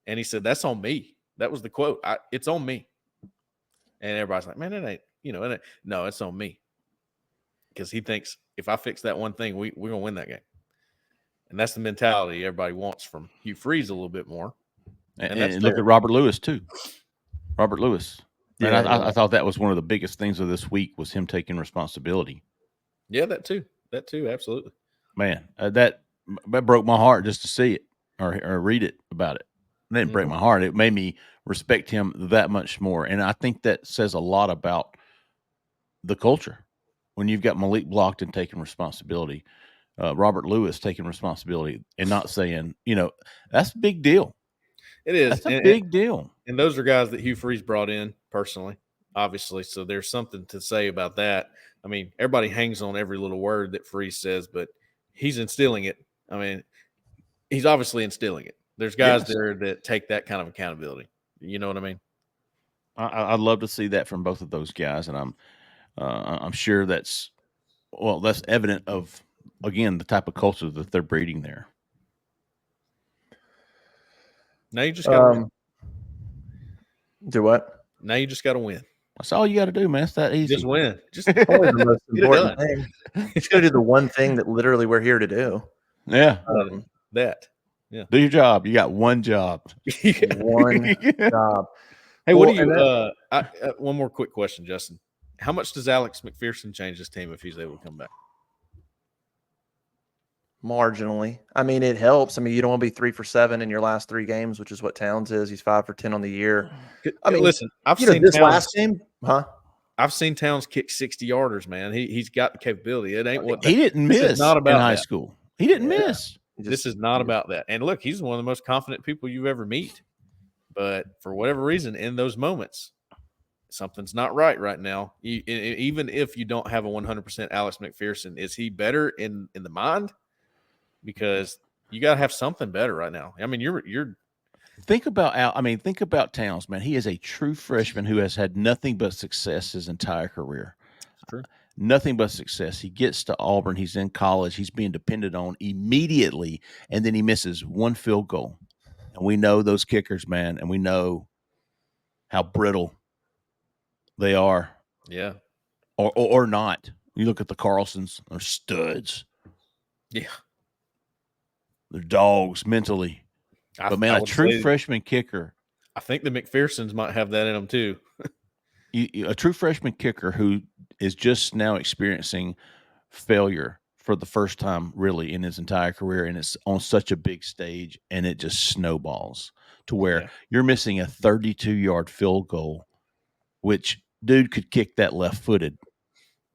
And he said, "That's on me." That was the quote. It's on me. And everybody's like, "Man, it ain't. No, it's on me." Because he thinks if I fix that one thing, we're gonna win that game. And that's the mentality everybody wants from Hugh Freeze a little bit more.
And look at Robert Lewis too. Robert Lewis. And I thought that was one of the biggest things of this week was him taking responsibility.
Yeah, that too. Absolutely.
Man, that broke my heart just to see it or read it about it. It didn't break my heart. It made me respect him that much more. And I think that says a lot about the culture. When you've got Malik Blockton taking responsibility, Robert Lewis taking responsibility and not saying, that's a big deal.
It is.
That's a big deal.
And those are guys that Hugh Freeze brought in personally, obviously. So there's something to say about that. I mean, everybody hangs on every little word that Freeze says, but he's instilling it. I mean, he's obviously instilling it. There's guys there that take that kind of accountability. You know what I mean?
I'd love to see that from both of those guys, and I'm sure that's evident of, again, the type of culture that they're breeding there.
Now you just got to win.
Do what?
Now you just got to win.
That's all you got to do, man. It's that easy.
Just win. Just
always the most important thing. You just got to do the one thing that literally we're here to do.
Yeah.
Yeah.
Do your job. You got one job.
One job.
Hey, what do you? One more quick question, Justin. How much does Alex McPherson change this team if he's able to come back?
Marginally. I mean, it helps. I mean, you don't want to be 3 for 7 in your last 3 games, which is what Towns is. He's 5 for 10 on the year. I mean,
listen, I've seen
this
Towns,
last game,
I've seen Towns kick 60-yarders, man. He's got the capability. It ain't what
he didn't miss
not about
in high school. He didn't miss.
This is not about that. And look, he's one of the most confident people you ever meet. But for whatever reason, in those moments, something's not right now. Even if you don't have a 100% Alex McPherson, is he better in the mind? Because you got to have something better right now. I mean, you're
think about Towns, man. He is a true freshman who has had nothing but success his entire career.
True.
Nothing but success. He gets to Auburn. He's in college. He's being depended on immediately, and then he misses one field goal. And we know those kickers, man, and we know how brittle they are.
Yeah.
Or not. You look at the Carlsons, they're studs.
Yeah.
They're dogs mentally. But, man, a true freshman kicker.
I think the McPhersons might have that in them too.
A true freshman kicker who is just now experiencing failure for the first time really in his entire career, and it's on such a big stage, and it just snowballs to where you're missing a 32-yard field goal, which dude could kick that left-footed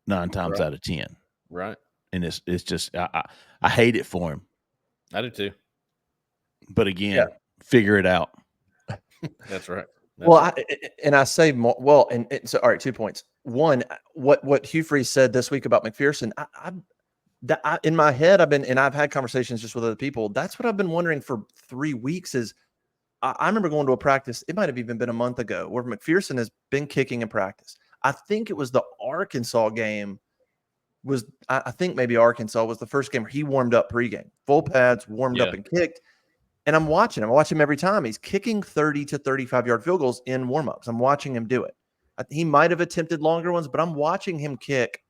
9 times out of 10.
Right.
And it's just I hate it for him.
I do too.
But again, figure it out.
That's right.
I say more. Well, and so all right, 2 points. One, what Hugh Freeze said this week about McPherson, in my head, I've had conversations just with other people. That's what I've been wondering for 3 weeks. Is I remember going to a practice. It might have even been a month ago where McPherson has been kicking in practice. I think it was the Arkansas game. I think maybe Arkansas was the first game where he warmed up pregame, full pads, warmed up and kicked. And I'm watching him. I watch him every time. He's kicking 30 to 35-yard field goals in warmups. I'm watching him do it. He might have attempted longer ones, but I'm watching him kick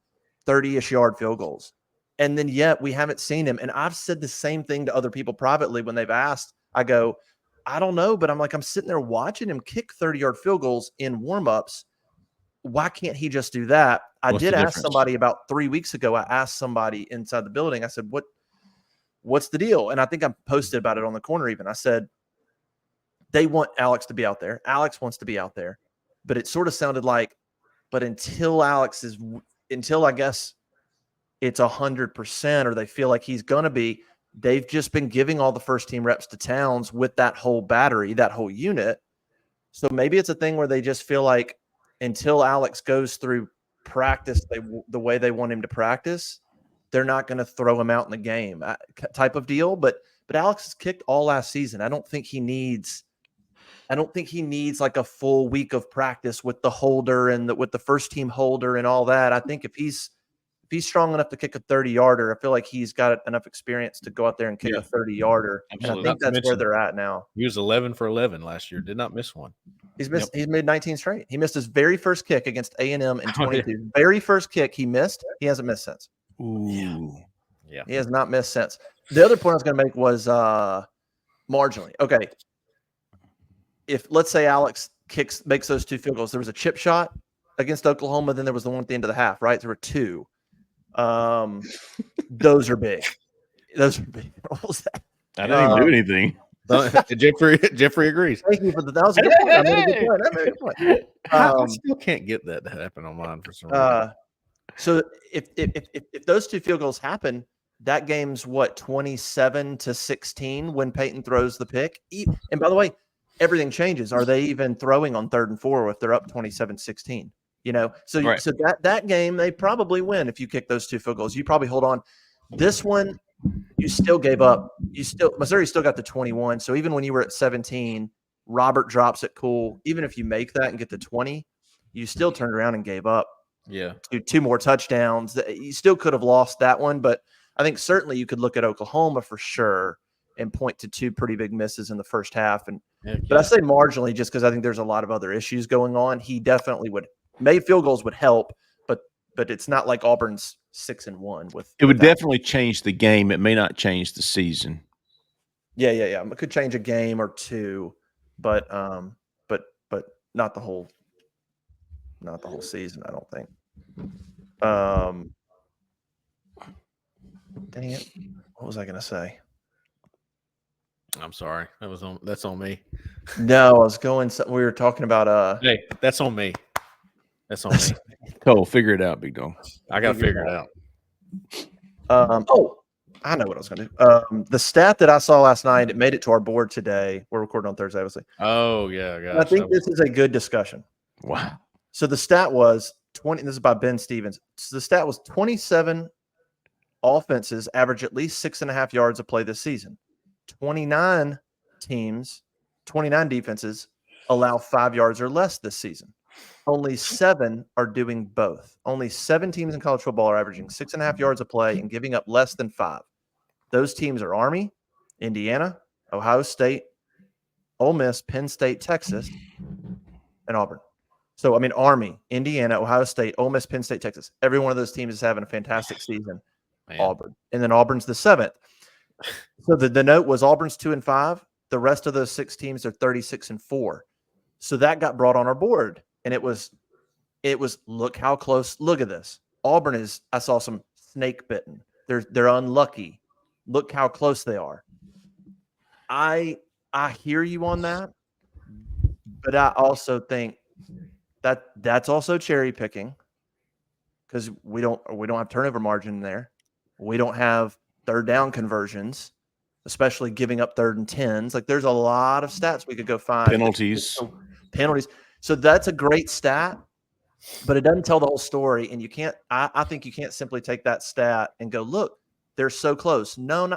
30-ish yard field goals. And then yet we haven't seen him. And I've said the same thing to other people privately when they've asked. I go, I don't know, but I'm sitting there watching him kick 30-yard field goals in warmups. Why can't he just do that? I did ask somebody about 3 weeks ago. I asked somebody inside the building. I said, what's the deal? And I think I posted about it on the corner even. I said, they want Alex to be out there. Alex wants to be out there. But it sort of sounded like, but until I guess it's 100% or they feel like he's going to be, they've just been giving all the first team reps to Towns with that whole battery, that whole unit. So maybe it's a thing where they just feel like until Alex goes through practice the way they want him to practice, they're not going to throw him out in the game type of deal. But Alex has kicked all last season. I don't think he needs like a full week of practice with the holder and with the first team holder and all that. I think if he's strong enough to kick a 30-yarder, I feel like he's got enough experience to go out there and kick a 30-yarder. And I think that's where they're at now.
He was 11 for 11 last year. Did not miss one.
He's made 19 straight. He missed his very first kick against A&M in 22. Very first kick he missed. He hasn't missed since.
Ooh.
Yeah.
He has not missed since. The other point I was going to make was marginally. Okay. If let's say Alex makes those 2 field goals, there was a chip shot against Oklahoma, then there was the one at the end of the half, right? There were 2. Those are big. Those are big. What was that?
I didn't even do anything.
Jeffrey agrees.
Thank you for that. That was a good point. I made a good point.
I still can't get that to happen on mine for some reason.
So if those 2 field goals happen, that game's 27-16 when Peyton throws the pick. And by the way, everything changes. Are they even throwing on 3rd and 4 if they're up 27-16? So that game they probably win if you kick those 2 field goals. You probably hold on. This one, you still gave up. Missouri still got the 21. So even when you were at 17, Robert drops it cool. Even if you make that and get to 20, you still turned around and gave up.
Yeah,
2 more touchdowns. You still could have lost that one, but I think certainly you could look at Oklahoma for sure and point to 2 pretty big misses in the first half. But I say marginally just because I think there's a lot of other issues going on. He definitely would. Made field goals would help, but it's not like Auburn's 6-1 with.
It would definitely change the game. It may not change the season. Yeah.
It could change a game or 2, but not the whole season. I don't think. Dang it! What was I going to say?
I'm sorry. That's on me.
No, I was going. We were talking about.
Hey, that's on me. That's on me.
Cole, figure it out, big dog.
I got to figure it out.
I know what I was going to do. The stat that I saw last night, it made it to our board today. We're recording on Thursday, obviously.
Oh, yeah.
I think this is a good discussion.
Wow.
So the stat was 20. This is by Ben Stevens. So the stat was 27 offenses average at least 6.5 yards a play this season. 29 defenses allow 5 yards or less this season. Only 7 are doing both. Only 7 teams in college football are averaging 6.5 yards a play and giving up less than 5. Those teams are Army, Indiana, Ohio State, Ole Miss, Penn State, Texas, and Auburn. So, Army, Indiana, Ohio State, Ole Miss, Penn State, Texas. Every one of those teams is having a fantastic season. Man. Auburn. And then Auburn's the 7th. So the note was Auburn's 2-5. The rest of those 6 teams are 36-4. So that got brought on our board. And it was look how close. Look at this. Auburn I saw some snake bitten. They're unlucky. Look how close they are. I hear you on that, but I also think that that's also cherry picking because we don't have turnover margin there. We don't have third down conversions, especially giving up 3rd and 10s. Like there's a lot of stats we could go find.
Penalties.
Penalties. So that's a great stat, but it doesn't tell the whole story. And you can't, I think you can't simply take that stat and go, look, they're so close. No,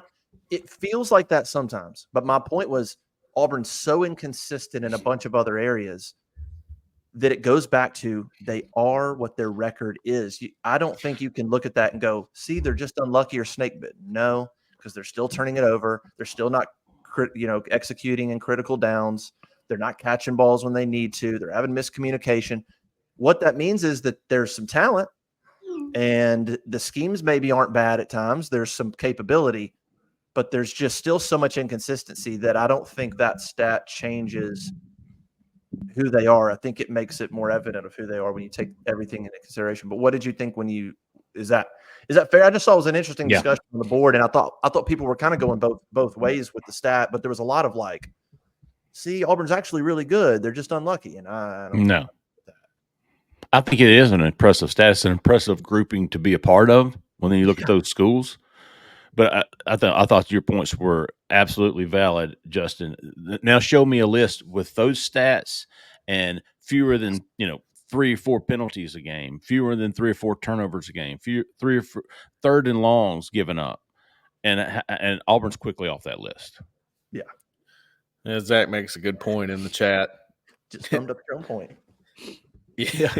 it feels like that sometimes. But my point was Auburn's so inconsistent in a bunch of other areas that it goes back to they are what their record is. I don't think you can look at that and go, see, they're just unlucky or snake bitten. No, because they're still turning it over. They're still not, executing in critical downs. They're not catching balls when they need to. They're having miscommunication. What that means is that there's some talent and the schemes maybe aren't bad at times. There's some capability, but there's just still so much inconsistency that I don't think that stat changes who they are. I think it makes it more evident of who they are when you take everything into consideration. But what did you think when is that fair? I just saw it was an interesting discussion on the board, and I thought people were kind of going both ways with the stat, but there was a lot of like, see, Auburn's actually really good. They're just unlucky, and I don't know.
I think it is an impressive stat. It's an impressive grouping to be a part of when you look at those schools. But I thought your points were absolutely valid, Justin. Now show me a list with those stats and fewer than 3 or 4 penalties a game, fewer than 3 or 4 turnovers a game, 3 or 4 third and longs given up, and Auburn's quickly off that list.
Yeah, Zach makes a good point in the chat.
Just summed up your own point.
Yeah,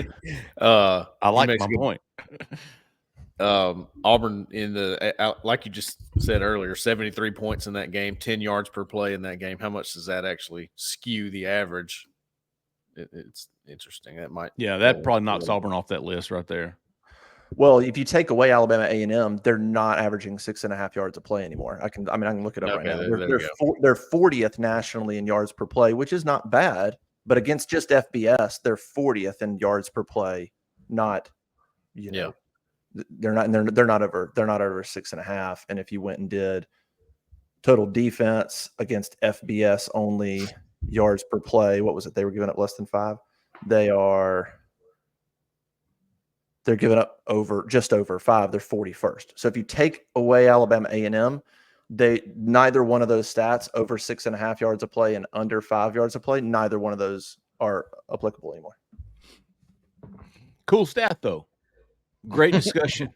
I like my point.
Auburn in the like you just said earlier, 73 points in that game, 10 yards per play in that game. How much does that actually skew the average? It's interesting. That
probably knocks Auburn off that list right there.
Well, if you take away Alabama A&M, they're not averaging 6.5 yards a play anymore. I can look it up right now. They're 40th nationally in yards per play, which is not bad, but against just FBS, they're 40th in yards per play. Not, they're not over 6.5. And if you went and did total defense against FBS only yards per play, what was it? They were giving up less than 5. They're giving up just over 5. They're 41st. So if you take away Alabama A&M, neither one of those stats over 6.5 yards a play and under 5 yards a play, neither one of those are applicable anymore.
Cool stat though. Great discussion.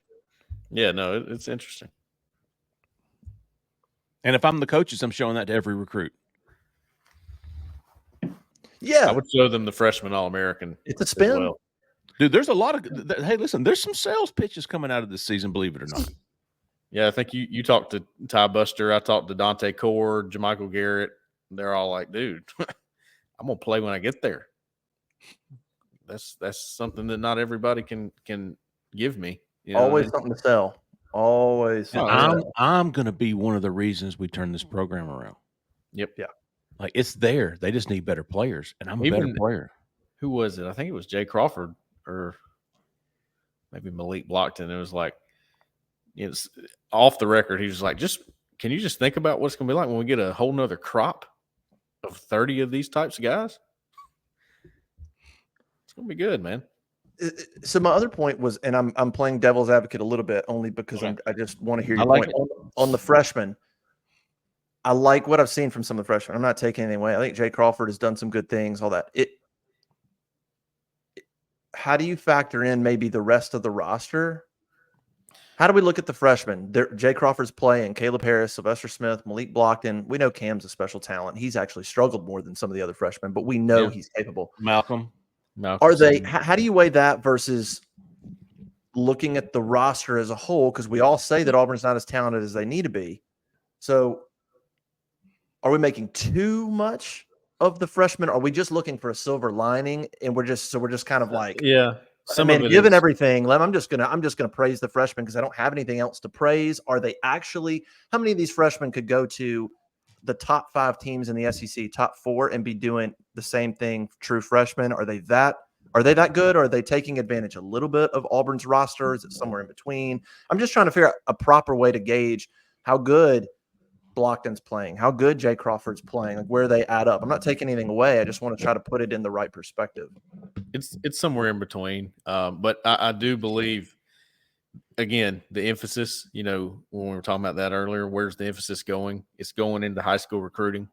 Yeah, no, it's interesting.
And if I'm the coaches, I'm showing that to every recruit.
Yeah,
I would show them the freshman All-American.
It's a spin.
Well.
Dude, there's a lot of – hey, listen, there's some sales pitches coming out of this season, believe it or not.
Yeah, I think you talked to Ty Buster. I talked to Dante Cord, JaMichael Garrett. They're all like, dude, I'm going to play when I get there. That's something that not everybody can give me.
Always something to sell. Always.
I'm going to be one of the reasons we turn this program around.
Yep.
Yeah.
Like, it's there. They just need better players, and I'm a better player.
Who was it? I think it was Jay Crawford or maybe Malik Blockton. It was like, it's off the record. He was like, can you just think about what it's going to be like when we get a whole nother crop of 30 of these types of guys? It's going to be good, man.
So my other point was, and I'm playing devil's advocate a little bit only because I just want to hear your point on the freshmen. I like what I've seen from some of the freshmen. I'm not taking anything away. I think Jay Crawford has done some good things, all that. How do you factor in maybe the rest of the roster? How do we look at the freshmen? Jay Crawford's playing, Caleb Harris, Sylvester Smith, Malik Blockton. We know Cam's a special talent. He's actually struggled more than some of the other freshmen, but we know he's capable.
Malcolm.
Are they? How do you weigh that versus looking at the roster as a whole? Because we all say that Auburn's not as talented as they need to be. So are we making too much of the freshmen? Are we just looking for a silver lining, and we're just kind of like, given everything, I'm just gonna praise the freshmen because I don't have anything else to praise. Are they actually? How many of these freshmen could go to the top 5 teams in the SEC, top 4, and be doing the same thing? True freshmen? Are they that Are they that good? Or are they taking advantage a little bit of Auburn's roster? Is it somewhere in between? I'm just trying to figure out a proper way to gauge how good Blockton's playing, how good Jay Crawford's playing, like where they add up. I'm not taking anything away. I just want to try to put it in the right perspective.
It's somewhere in between. But I do believe, again, the emphasis, when we were talking about that earlier, where's the emphasis going? It's going into high school recruiting.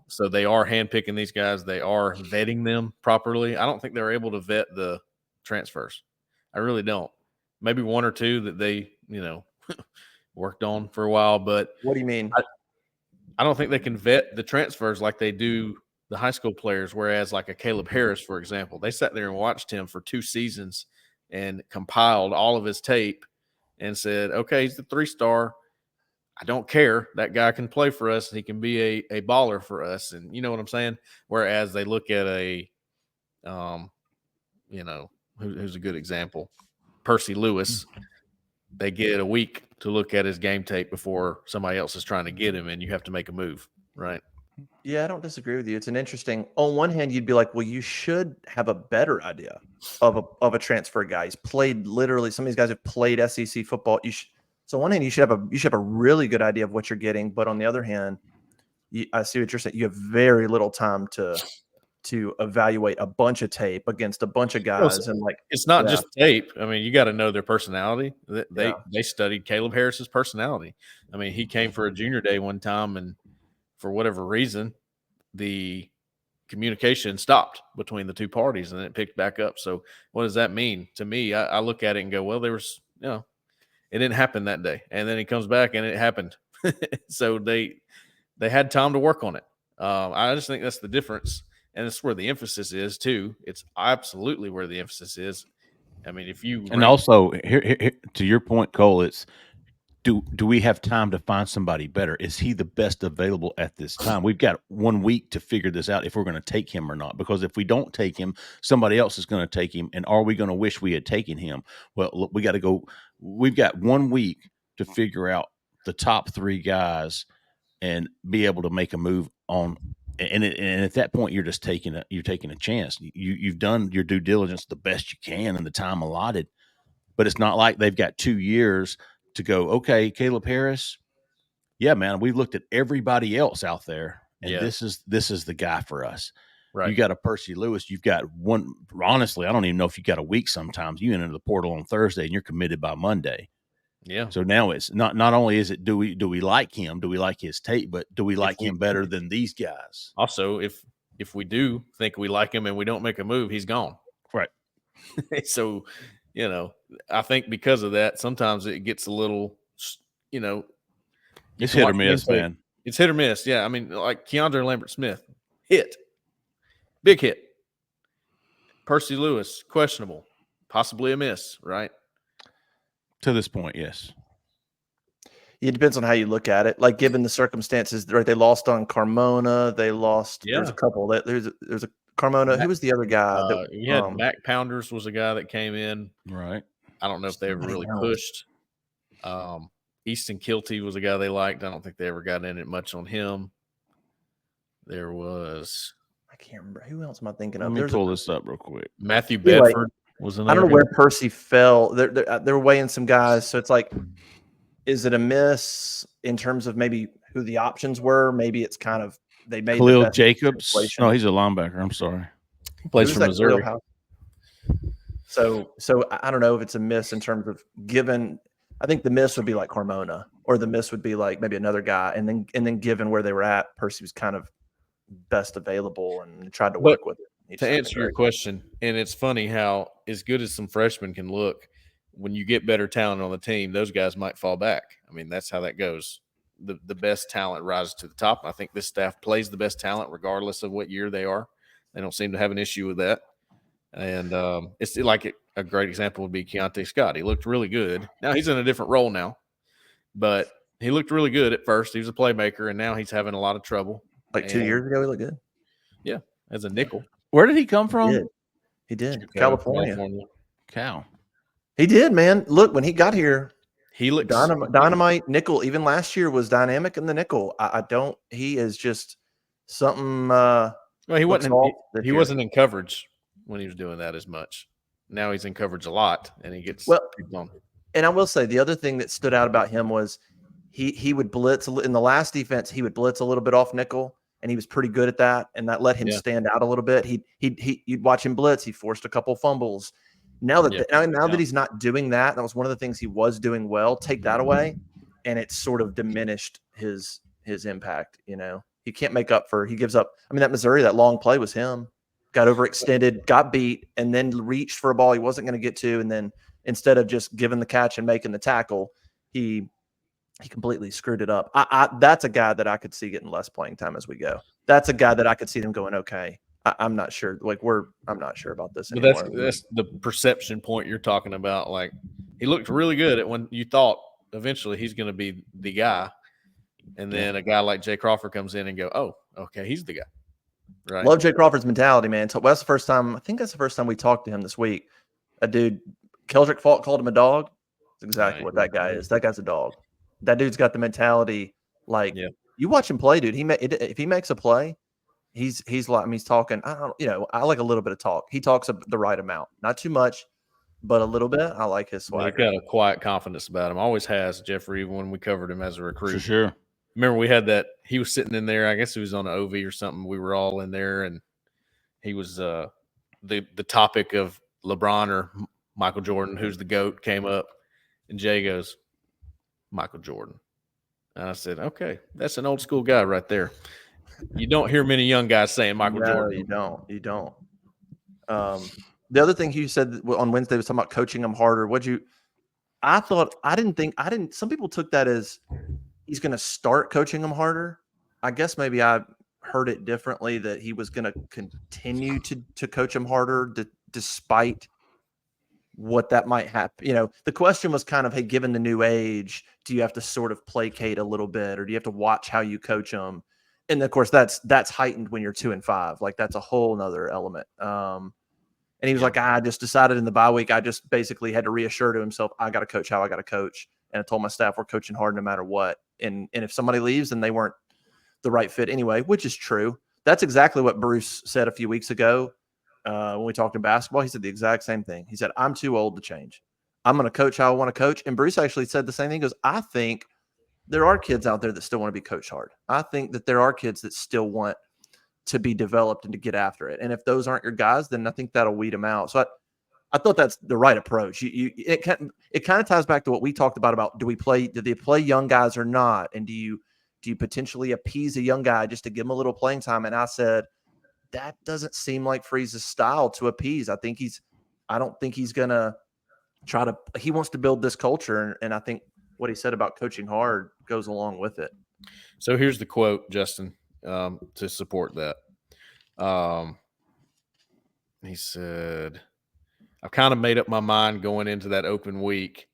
So they are handpicking these guys. They are vetting them properly. I don't think they're able to vet the transfers. I really don't. Maybe one or two that they, worked on for a while. But
what do you mean?
I don't think they can vet the transfers like they do the high school players. Whereas like a Caleb Harris, for example, they sat there and watched him for 2 seasons and compiled all of his tape and said, okay, he's the 3-star. I don't care. That guy can play for us. And he can be a baller for us. And you know what I'm saying? Whereas they look at who's a good example? Percy Lewis. They get a week to look at his game tape before somebody else is trying to get him, and you have to make a move, right?
Yeah, I don't disagree with you. It's an interesting. On one hand, you'd be like, well, you should have a better idea of a transfer guy. He's played literally. Some of these guys have played SEC football. So on one hand, you should have a really good idea of what you're getting. But on the other hand, I see what you're saying. You have very little time to evaluate a bunch of tape against a bunch of guys, and like
it's not just tape. I mean, you got to know their personality. They studied Caleb Harris's personality. I mean, he came for a junior day one time, and for whatever reason, the communication stopped between the two parties, and it picked back up. So, what does that mean to me? I look at it and go, well, there was, it didn't happen that day, and then he comes back and it happened. So they had time to work on it. I just think that's the difference. And it's where the emphasis is too. It's absolutely where the emphasis is. I mean,
also here to your point, Cole, it's do we have time to find somebody better? Is he the best available at this time? We've got 1 week to figure this out if we're going to take him or not. Because if we don't take him, somebody else is going to take him. And are we going to wish we had taken him? Well, look, we got to go. We've got 1 week to figure out the top 3 guys and be able to make a move on. And at that point, you're just taking a chance. You've done your due diligence the best you can in the time allotted, but it's not like they've got 2 years to go. Okay, Caleb Harris, yeah, man, we've looked at everybody else out there, and this is the guy for us. Right. You got a Percy Lewis. You've got one. Honestly, I don't even know if you got a week. Sometimes you enter the portal on Thursday and you're committed by Monday.
Yeah.
So now it's not only is it do we like him, do we like his tape, but do we like him better than these guys?
Also, if we do think we like him and we don't make a move, he's gone.
Right.
So, I think because of that, sometimes it gets a little,
it's hit or miss, man.
It's hit or miss. Yeah. I mean, like Keandre Lambert-Smith, big hit. Percy Lewis, questionable, possibly a miss, right?
To this point, yes.
It depends on how you look at it. Like, given the circumstances, right? They lost on Carmona. They lost. Yeah. There's a couple. There's a Carmona. Who was the other guy?
You had Mac Pounders was a guy that came in.
Right.
I don't know if they ever really pushed. Easton Kilty was a guy they liked. I don't think they ever got in it much on him. There was.
I can't remember. Who else am I thinking of?
Let me pull this up real quick.
Matthew Bedford.
I don't know where Percy fell. They're weighing some guys, so it's like, is it a miss in terms of maybe who the options were? Maybe it's kind of they made
Khalil Jacobs. No, he's a linebacker. I'm sorry,
he plays for Missouri.
So I don't know if it's a miss in terms of given. I think the miss would be like Carmona, or the miss would be like maybe another guy, and then given where they were at, Percy was kind of best available and tried to work with it.
To answer your question, and it's funny how as good as some freshmen can look, when you get better talent on the team, those guys might fall back. I mean, that's how that goes. The best talent rises to the top. I think this staff plays the best talent regardless of what year they are. They don't seem to have an issue with that. And it's like a great example would be Keontae Scott. He looked really good. Now he's in a different role now, but he looked really good at first. He was a playmaker, and now he's having a lot of trouble.
Like 2 years ago, he looked good.
Yeah, as a nickel.
Where did he come from?
He did. California.
Cal.
He did, man. Look, when he got here,
he looked
dynamite nickel. Even last year was dynamic in the nickel. He is just something.
Well, he wasn't in coverage when he was doing that as much. Now he's in coverage a lot, and he gets on.
And I will say the other thing that stood out about him was he would blitz in the last defense. He would blitz a little bit off nickel, and he was pretty good at that, and that let him stand out a little bit. You'd watch him blitz. He forced a couple fumbles. Now that that he's not doing that was one of the things he was doing well. Take that away, and it's sort of diminished his impact. You know, he can't make up for. He gives up. I mean, that Missouri, that long play was him. Got overextended, got beat, and then reached for a ball he wasn't going to get to, and then instead of just giving the catch and making the tackle, he completely screwed it up. That's a guy that I could see getting less playing time as we go. That's a guy that I could see them going, okay, I'm not sure. I'm not sure about this anymore.
But that's the perception point you're talking about. Like, he looked really good at when you thought eventually he's going to be the guy, and then a guy like Jay Crawford comes in and go, oh, okay, he's the guy. Right.
Love Jay Crawford's mentality, man. So that's the first time. I think that's the first time we talked to him this week. A dude, Keldrick Faulk called him a dog. That's exactly what that guy is. That guy's a dog. That dude's got the mentality. Like, you watch him play, dude. If he makes a play, he's like, I mean, he's talking. I like a little bit of talk. He talks the right amount, not too much, but a little bit. I like his swagger.
He's got a quiet confidence about him. Always has, Jeffrey. Even when we covered him as a recruit,
for sure.
Remember, we had that. He was sitting in there. I guess he was on an OV or something. We were all in there, and he was the topic of LeBron or Michael Jordan, who's the GOAT, came up, and Jay goes, Michael Jordan. And I said, okay, that's an old school guy right there. You don't hear many young guys saying Michael Jordan.
You don't. The other thing you said on Wednesday was talking about coaching them harder. Some people took that as he's going to start coaching them harder. I guess maybe I heard it differently, that he was going to continue to coach them harder despite what that might happen. You know, the question was kind of, hey, given the new age, do you have to sort of placate a little bit, or do you have to watch how you coach them? And of course, that's heightened when you're 2-5. Like, that's a whole nother element. And he was like, I just decided in the bye week, I just basically had to reassure to himself, I got to coach how I got to coach. And I told my staff we're coaching hard no matter what. And if somebody leaves, then they weren't the right fit anyway, which is true. That's exactly what Bruce said a few weeks ago when we talked in basketball. He said the exact same thing. He said, I'm too old to change. I'm going to coach how I want to coach. And Bruce actually said the same thing. He goes, I think there are kids out there that still want to be coached hard. I think that there are kids that still want to be developed and to get after it. And if those aren't your guys, then I think that'll weed them out. So I thought that's the right approach. It kind of ties back to what we talked about do they play young guys or not? And do you potentially appease a young guy just to give him a little playing time? And I said, that doesn't seem like Freeze's style to appease. I don't think he's going to he wants to build this culture. And I think what he said about coaching hard goes along with it.
So here's the quote, Justin, to support that. He said, I've kind of made up my mind going into that open week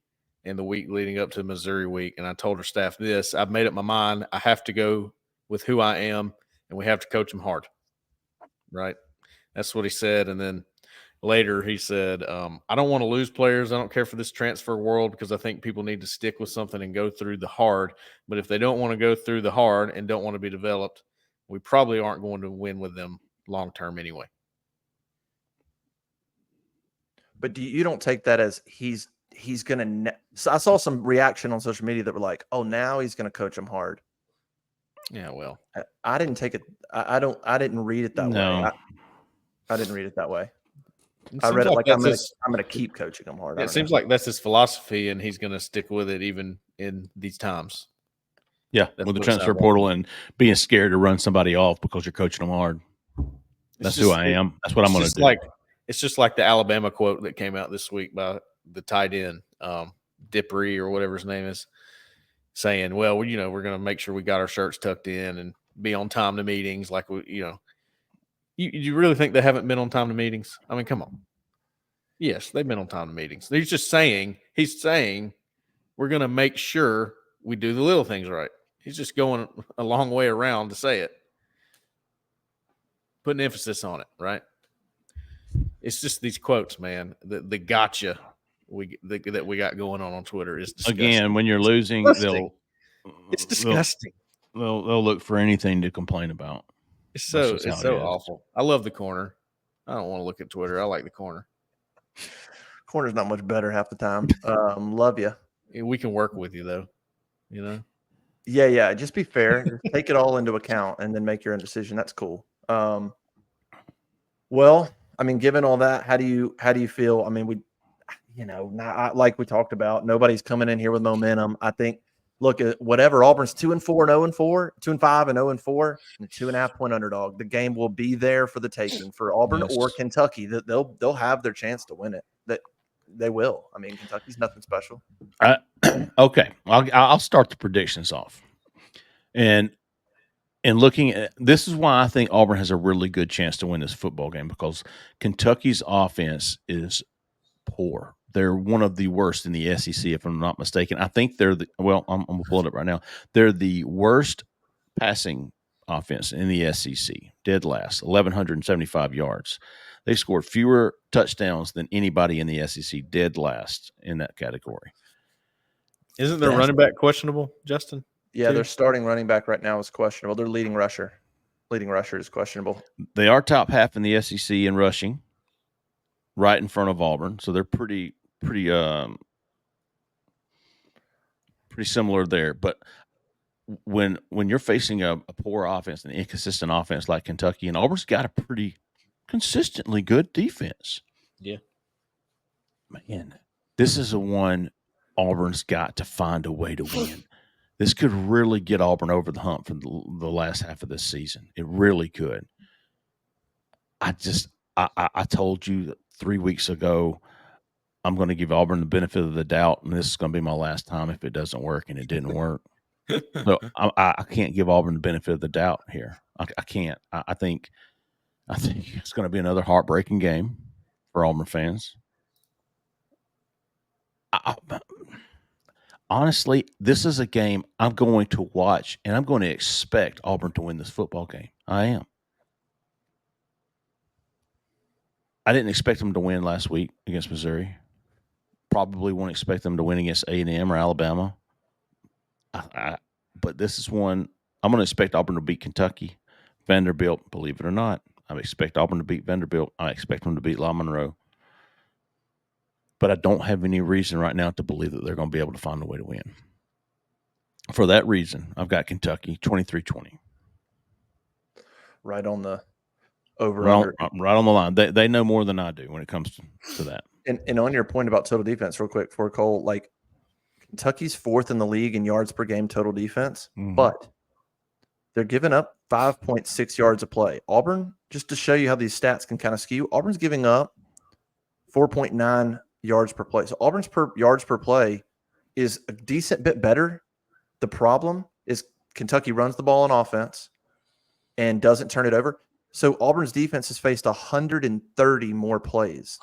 and the week leading up to Missouri week. And I told our staff this, I've made up my mind. I have to go with who I am, and we have to coach them hard. Right. That's what he said. And then later he said, I don't want to lose players. I don't care for this transfer world, because I think people need to stick with something and go through the hard. But if they don't want to go through the hard and don't want to be developed, we probably aren't going to win with them long term anyway.
But you don't take that as he's going to so I saw some reaction on social media that were like, oh, now he's going to coach them hard.
Yeah, well,
I didn't take it. I didn't read it that way. I didn't read it that way. I read it like I'm going to keep coaching them hard.
It seems like that's his philosophy, and he's going to stick with it even in these times.
Yeah, with the transfer portal and being scared to run somebody off because you're coaching them hard. That's who I am. That's what I'm going to do.
It's just like the Alabama quote that came out this week by the tight end, Dippery or whatever his name is, saying, well, we're going to make sure we got our shirts tucked in and be on time to meetings. Like, you really think they haven't been on time to meetings? I mean, come on. Yes, they've been on time to meetings. He's saying we're going to make sure we do the little things right. He's just going a long way around to say it. Putting emphasis on it, right? It's just these quotes, man. The gotcha that we got going on Twitter is disgusting.
Again, when you're losing,
it's disgusting.
They'll look for anything to complain about.
It's so awful. I love the corner. I don't want to look at Twitter. I like the corner.
Corner's not much better half the time. Love you.
We can work with you though. You know.
Yeah. Just be fair. Just take it all into account and then make your own decision. That's cool. Well, I mean, given all that, how do you feel? I mean, like we talked about, nobody's coming in here with momentum. I think, look at whatever Auburn's 2-4 and 0-4, 2-5 and 0-4, and a 2.5-point underdog. The game will be there for the taking for Auburn or Kentucky. That they'll have their chance to win it. That they will. I mean, Kentucky's nothing special.
Okay, I'll start the predictions off, and looking at this is why I think Auburn has a really good chance to win this football game, because Kentucky's offense is poor. They're one of the worst in the SEC, if I'm not mistaken. I think they're I'm going to pull it up right now. They're the worst passing offense in the SEC, dead last, 1,175 yards. They scored fewer touchdowns than anybody in the SEC, dead last in that category.
Isn't their running back questionable, Justin?
Yeah, their starting running back right now is questionable. Their leading rusher is questionable.
They are top half in the SEC in rushing, right in front of Auburn. So they're pretty similar there. But when you're facing a poor offense, an inconsistent offense like Kentucky, and Auburn's got a pretty consistently good defense.
Yeah.
Man, this is a one Auburn's got to find a way to win. This could really get Auburn over the hump for the last half of this season. It really could. I told you 3 weeks ago I'm going to give Auburn the benefit of the doubt, and this is going to be my last time if it doesn't work, and it didn't work. So I can't give Auburn the benefit of the doubt here. I can't. I think it's going to be another heartbreaking game for Auburn fans. Honestly, this is a game I'm going to watch, and I'm going to expect Auburn to win this football game. I am. I didn't expect them to win last week against Missouri. Probably won't expect them to win against A&M or Alabama. But this is one I'm going to expect Auburn to beat Kentucky. Vanderbilt, believe it or not. I expect Auburn to beat Vanderbilt. I expect them to beat La Monroe. But I don't have any reason right now to believe that they're going to be able to find a way to win. For that reason, I've got Kentucky 23-20.
Right on the over.
Right on the line. They know more than I do when it comes to that.
And on your point about total defense, real quick, for Cole, like Kentucky's 4th in the league in yards per game total defense, but they're giving up 5.6 yards a play. Auburn, just to show you how these stats can kind of skew, Auburn's giving up 4.9 yards per play. So Auburn's yards per play is a decent bit better. The problem is Kentucky runs the ball on offense and doesn't turn it over. So Auburn's defense has faced 130 more plays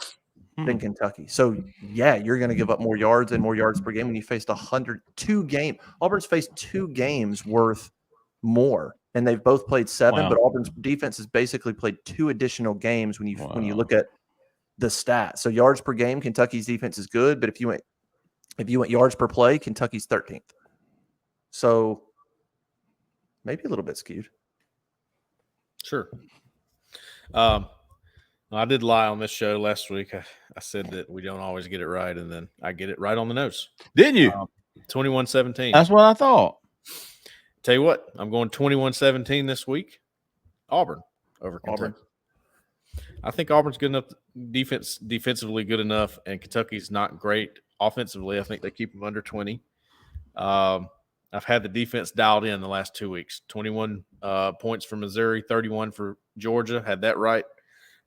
than Kentucky. So yeah, you're going to give up more yards and more yards per game when you faced 102 games. Auburn's faced 2 games worth more, and they've both played 7.
Wow.
But Auburn's defense has basically played 2 additional games when you look at the stats. So yards per game, Kentucky's defense is good, but if you went yards per play, Kentucky's 13th. So maybe a little bit skewed.
Sure. I did lie on this show last week. I said that we don't always get it right, and then I get it right on the nose.
Didn't you?
21-17.
That's what I thought.
Tell you what, I'm going 21-17 this week. Auburn over Kentucky.
Auburn.
I think Auburn's good enough defensively good enough, and Kentucky's not great offensively. I think they keep them under 20. I've had the defense dialed in the last 2 weeks. 21 points for Missouri, 31 for Georgia. Had that right.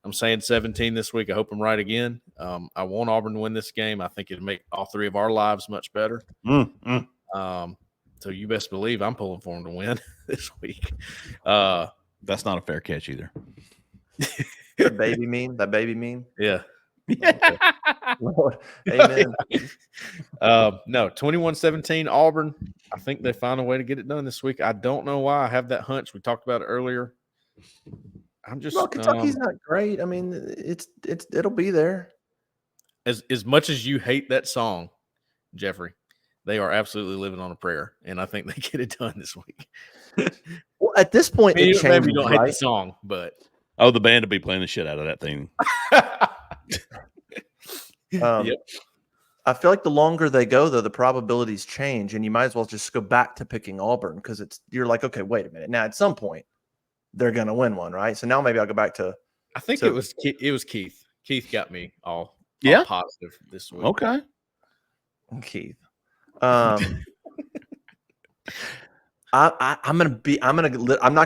I'm saying 17 this week. I hope I'm right again. I want Auburn to win this game. I think it'll make all 3 of our lives much better. So you best believe I'm pulling for them to win this week.
That's not a fair catch either.
That baby meme.
Yeah.
Lord, amen.
No, 21-17 Auburn. I think they found a way to get it done this week. I don't know why. I have that hunch. We talked about it earlier.
Kentucky's not great. I mean, it'll be there.
As much as you hate that song, Jeffrey, they are absolutely living on a prayer, and I think they get it done this week.
Well, at this point, it changes.
Maybe you don't hate
right?
the song, but
Oh, the band will be playing the shit out of that thing.
Yep.
I feel like the longer they go, though, the probabilities change, and you might as well just go back to picking Auburn because you're like, okay, wait a minute. Now, at some point, they're going to win one, right? So now maybe I'll go back to.
I think it was Keith. Keith got me all positive this week.
Okay,
Keith. I'm not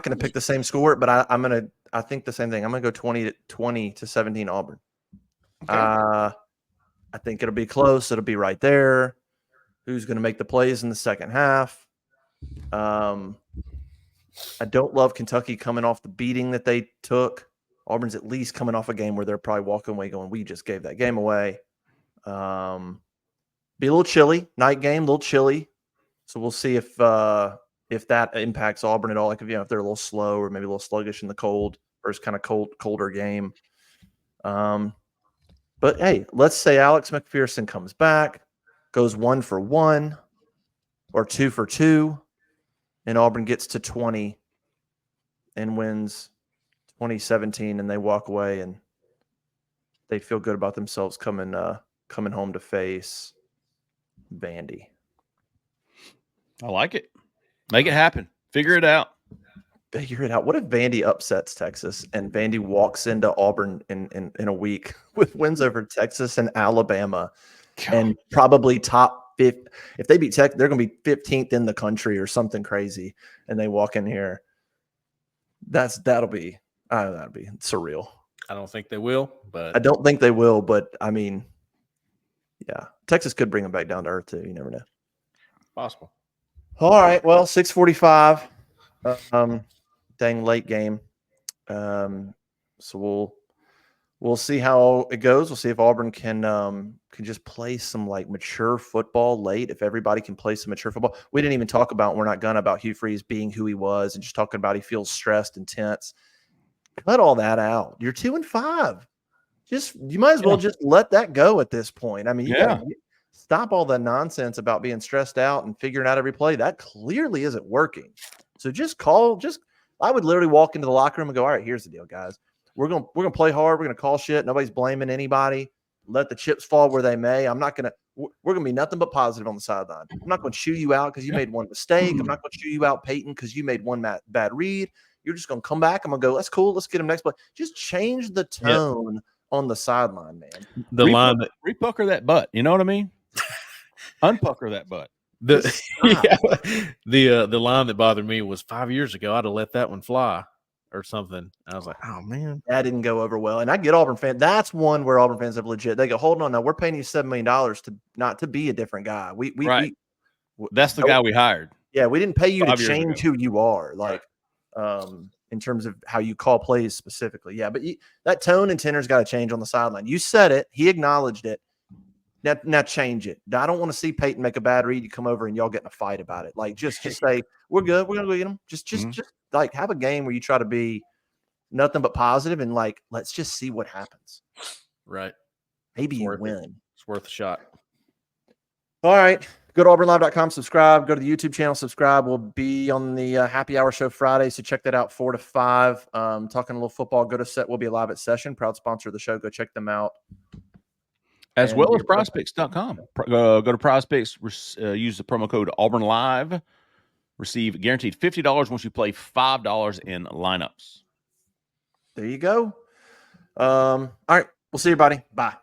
gonna pick the same score, but I think the same thing. I'm gonna go 20 to 17 Auburn. Okay. I think it'll be close. It'll be right there. Who's gonna make the plays in the second half? I don't love Kentucky coming off the beating that they took. Auburn's at least coming off a game where they're probably walking away going, we just gave that game away. Be a little chilly. Night game, a little chilly. So we'll see if that impacts Auburn at all. Like if they're a little slow or maybe a little sluggish in the cold, first kind of colder game. But hey, let's say Alex McPherson comes back, goes 1 for 1 or 2 for 2, and Auburn gets to 20 and wins 2017, and they walk away and they feel good about themselves coming home to face Vandy. I
like it. Make it happen. Figure it out.
What if Vandy upsets Texas and Vandy walks into Auburn in a week with wins over Texas and Alabama and probably top 5? If they beat Texas, they're going to be 15th in the country or something crazy, and they walk in here. That'll be surreal.
I don't think they will, but
I don't think they will. But I mean, yeah, Texas could bring them back down to earth too. You never know.
Possible.
All right. Well, 6:45. Dang late game. So we'll see how it goes. We'll see if Auburn can just play some like mature football late. If everybody can play some mature football, we didn't even talk about. We're not gonna about Hugh Freeze being who he was and just talking about he feels stressed and tense. Cut all that out. You're 2-5. You might as well just let that go at this point. I mean, you gotta stop all the nonsense about being stressed out and figuring out every play. That clearly isn't working. So I would literally walk into the locker room and go, all right, here's the deal, guys. We're gonna play hard. We're gonna call shit. Nobody's blaming anybody. Let the chips fall where they may. We're gonna be nothing but positive on the sideline. I'm not gonna chew you out because you made one mistake. I'm not gonna chew you out, Peyton, because you made one bad read. You're just gonna come back. I'm gonna go, that's cool. Let's get him next play. Just change the tone on the sideline, man.
Repucker that butt. You know what I mean? Unpucker that butt.
The line that bothered me was 5 years ago. I'd have let that one fly or something. I was like, oh man,
that didn't go over well. And I get Auburn fans. That's one where Auburn fans have legit. They go, hold on, now we're paying you $7 million to be a different guy.
That's the guy we hired.
Yeah, we didn't pay you to change who you are. Like, in terms of how you call plays specifically. Yeah, but that tone and tenor's got to change on the sideline. You said it. He acknowledged it. Now change it. I don't want to see Peyton make a bad read. You come over and y'all get in a fight about it. Like just say we're good. We're gonna go get them. Just like have a game where you try to be nothing but positive and like let's just see what happens.
Right.
Maybe you win.
It's worth a shot.
All right. Go to auburnlive.com. Subscribe. Go to the YouTube channel. Subscribe. We'll be on the happy hour show Friday, so check that out 4 to 5. Talking a little football. Go to Set. We'll be live at Session. Proud sponsor of the show. Go check them out.
As well as prospects.com. Go to prospects, use the promo code Auburn Live, receive guaranteed $50 once you play $5 in lineups.
There you go. All right. We'll see everybody. Bye.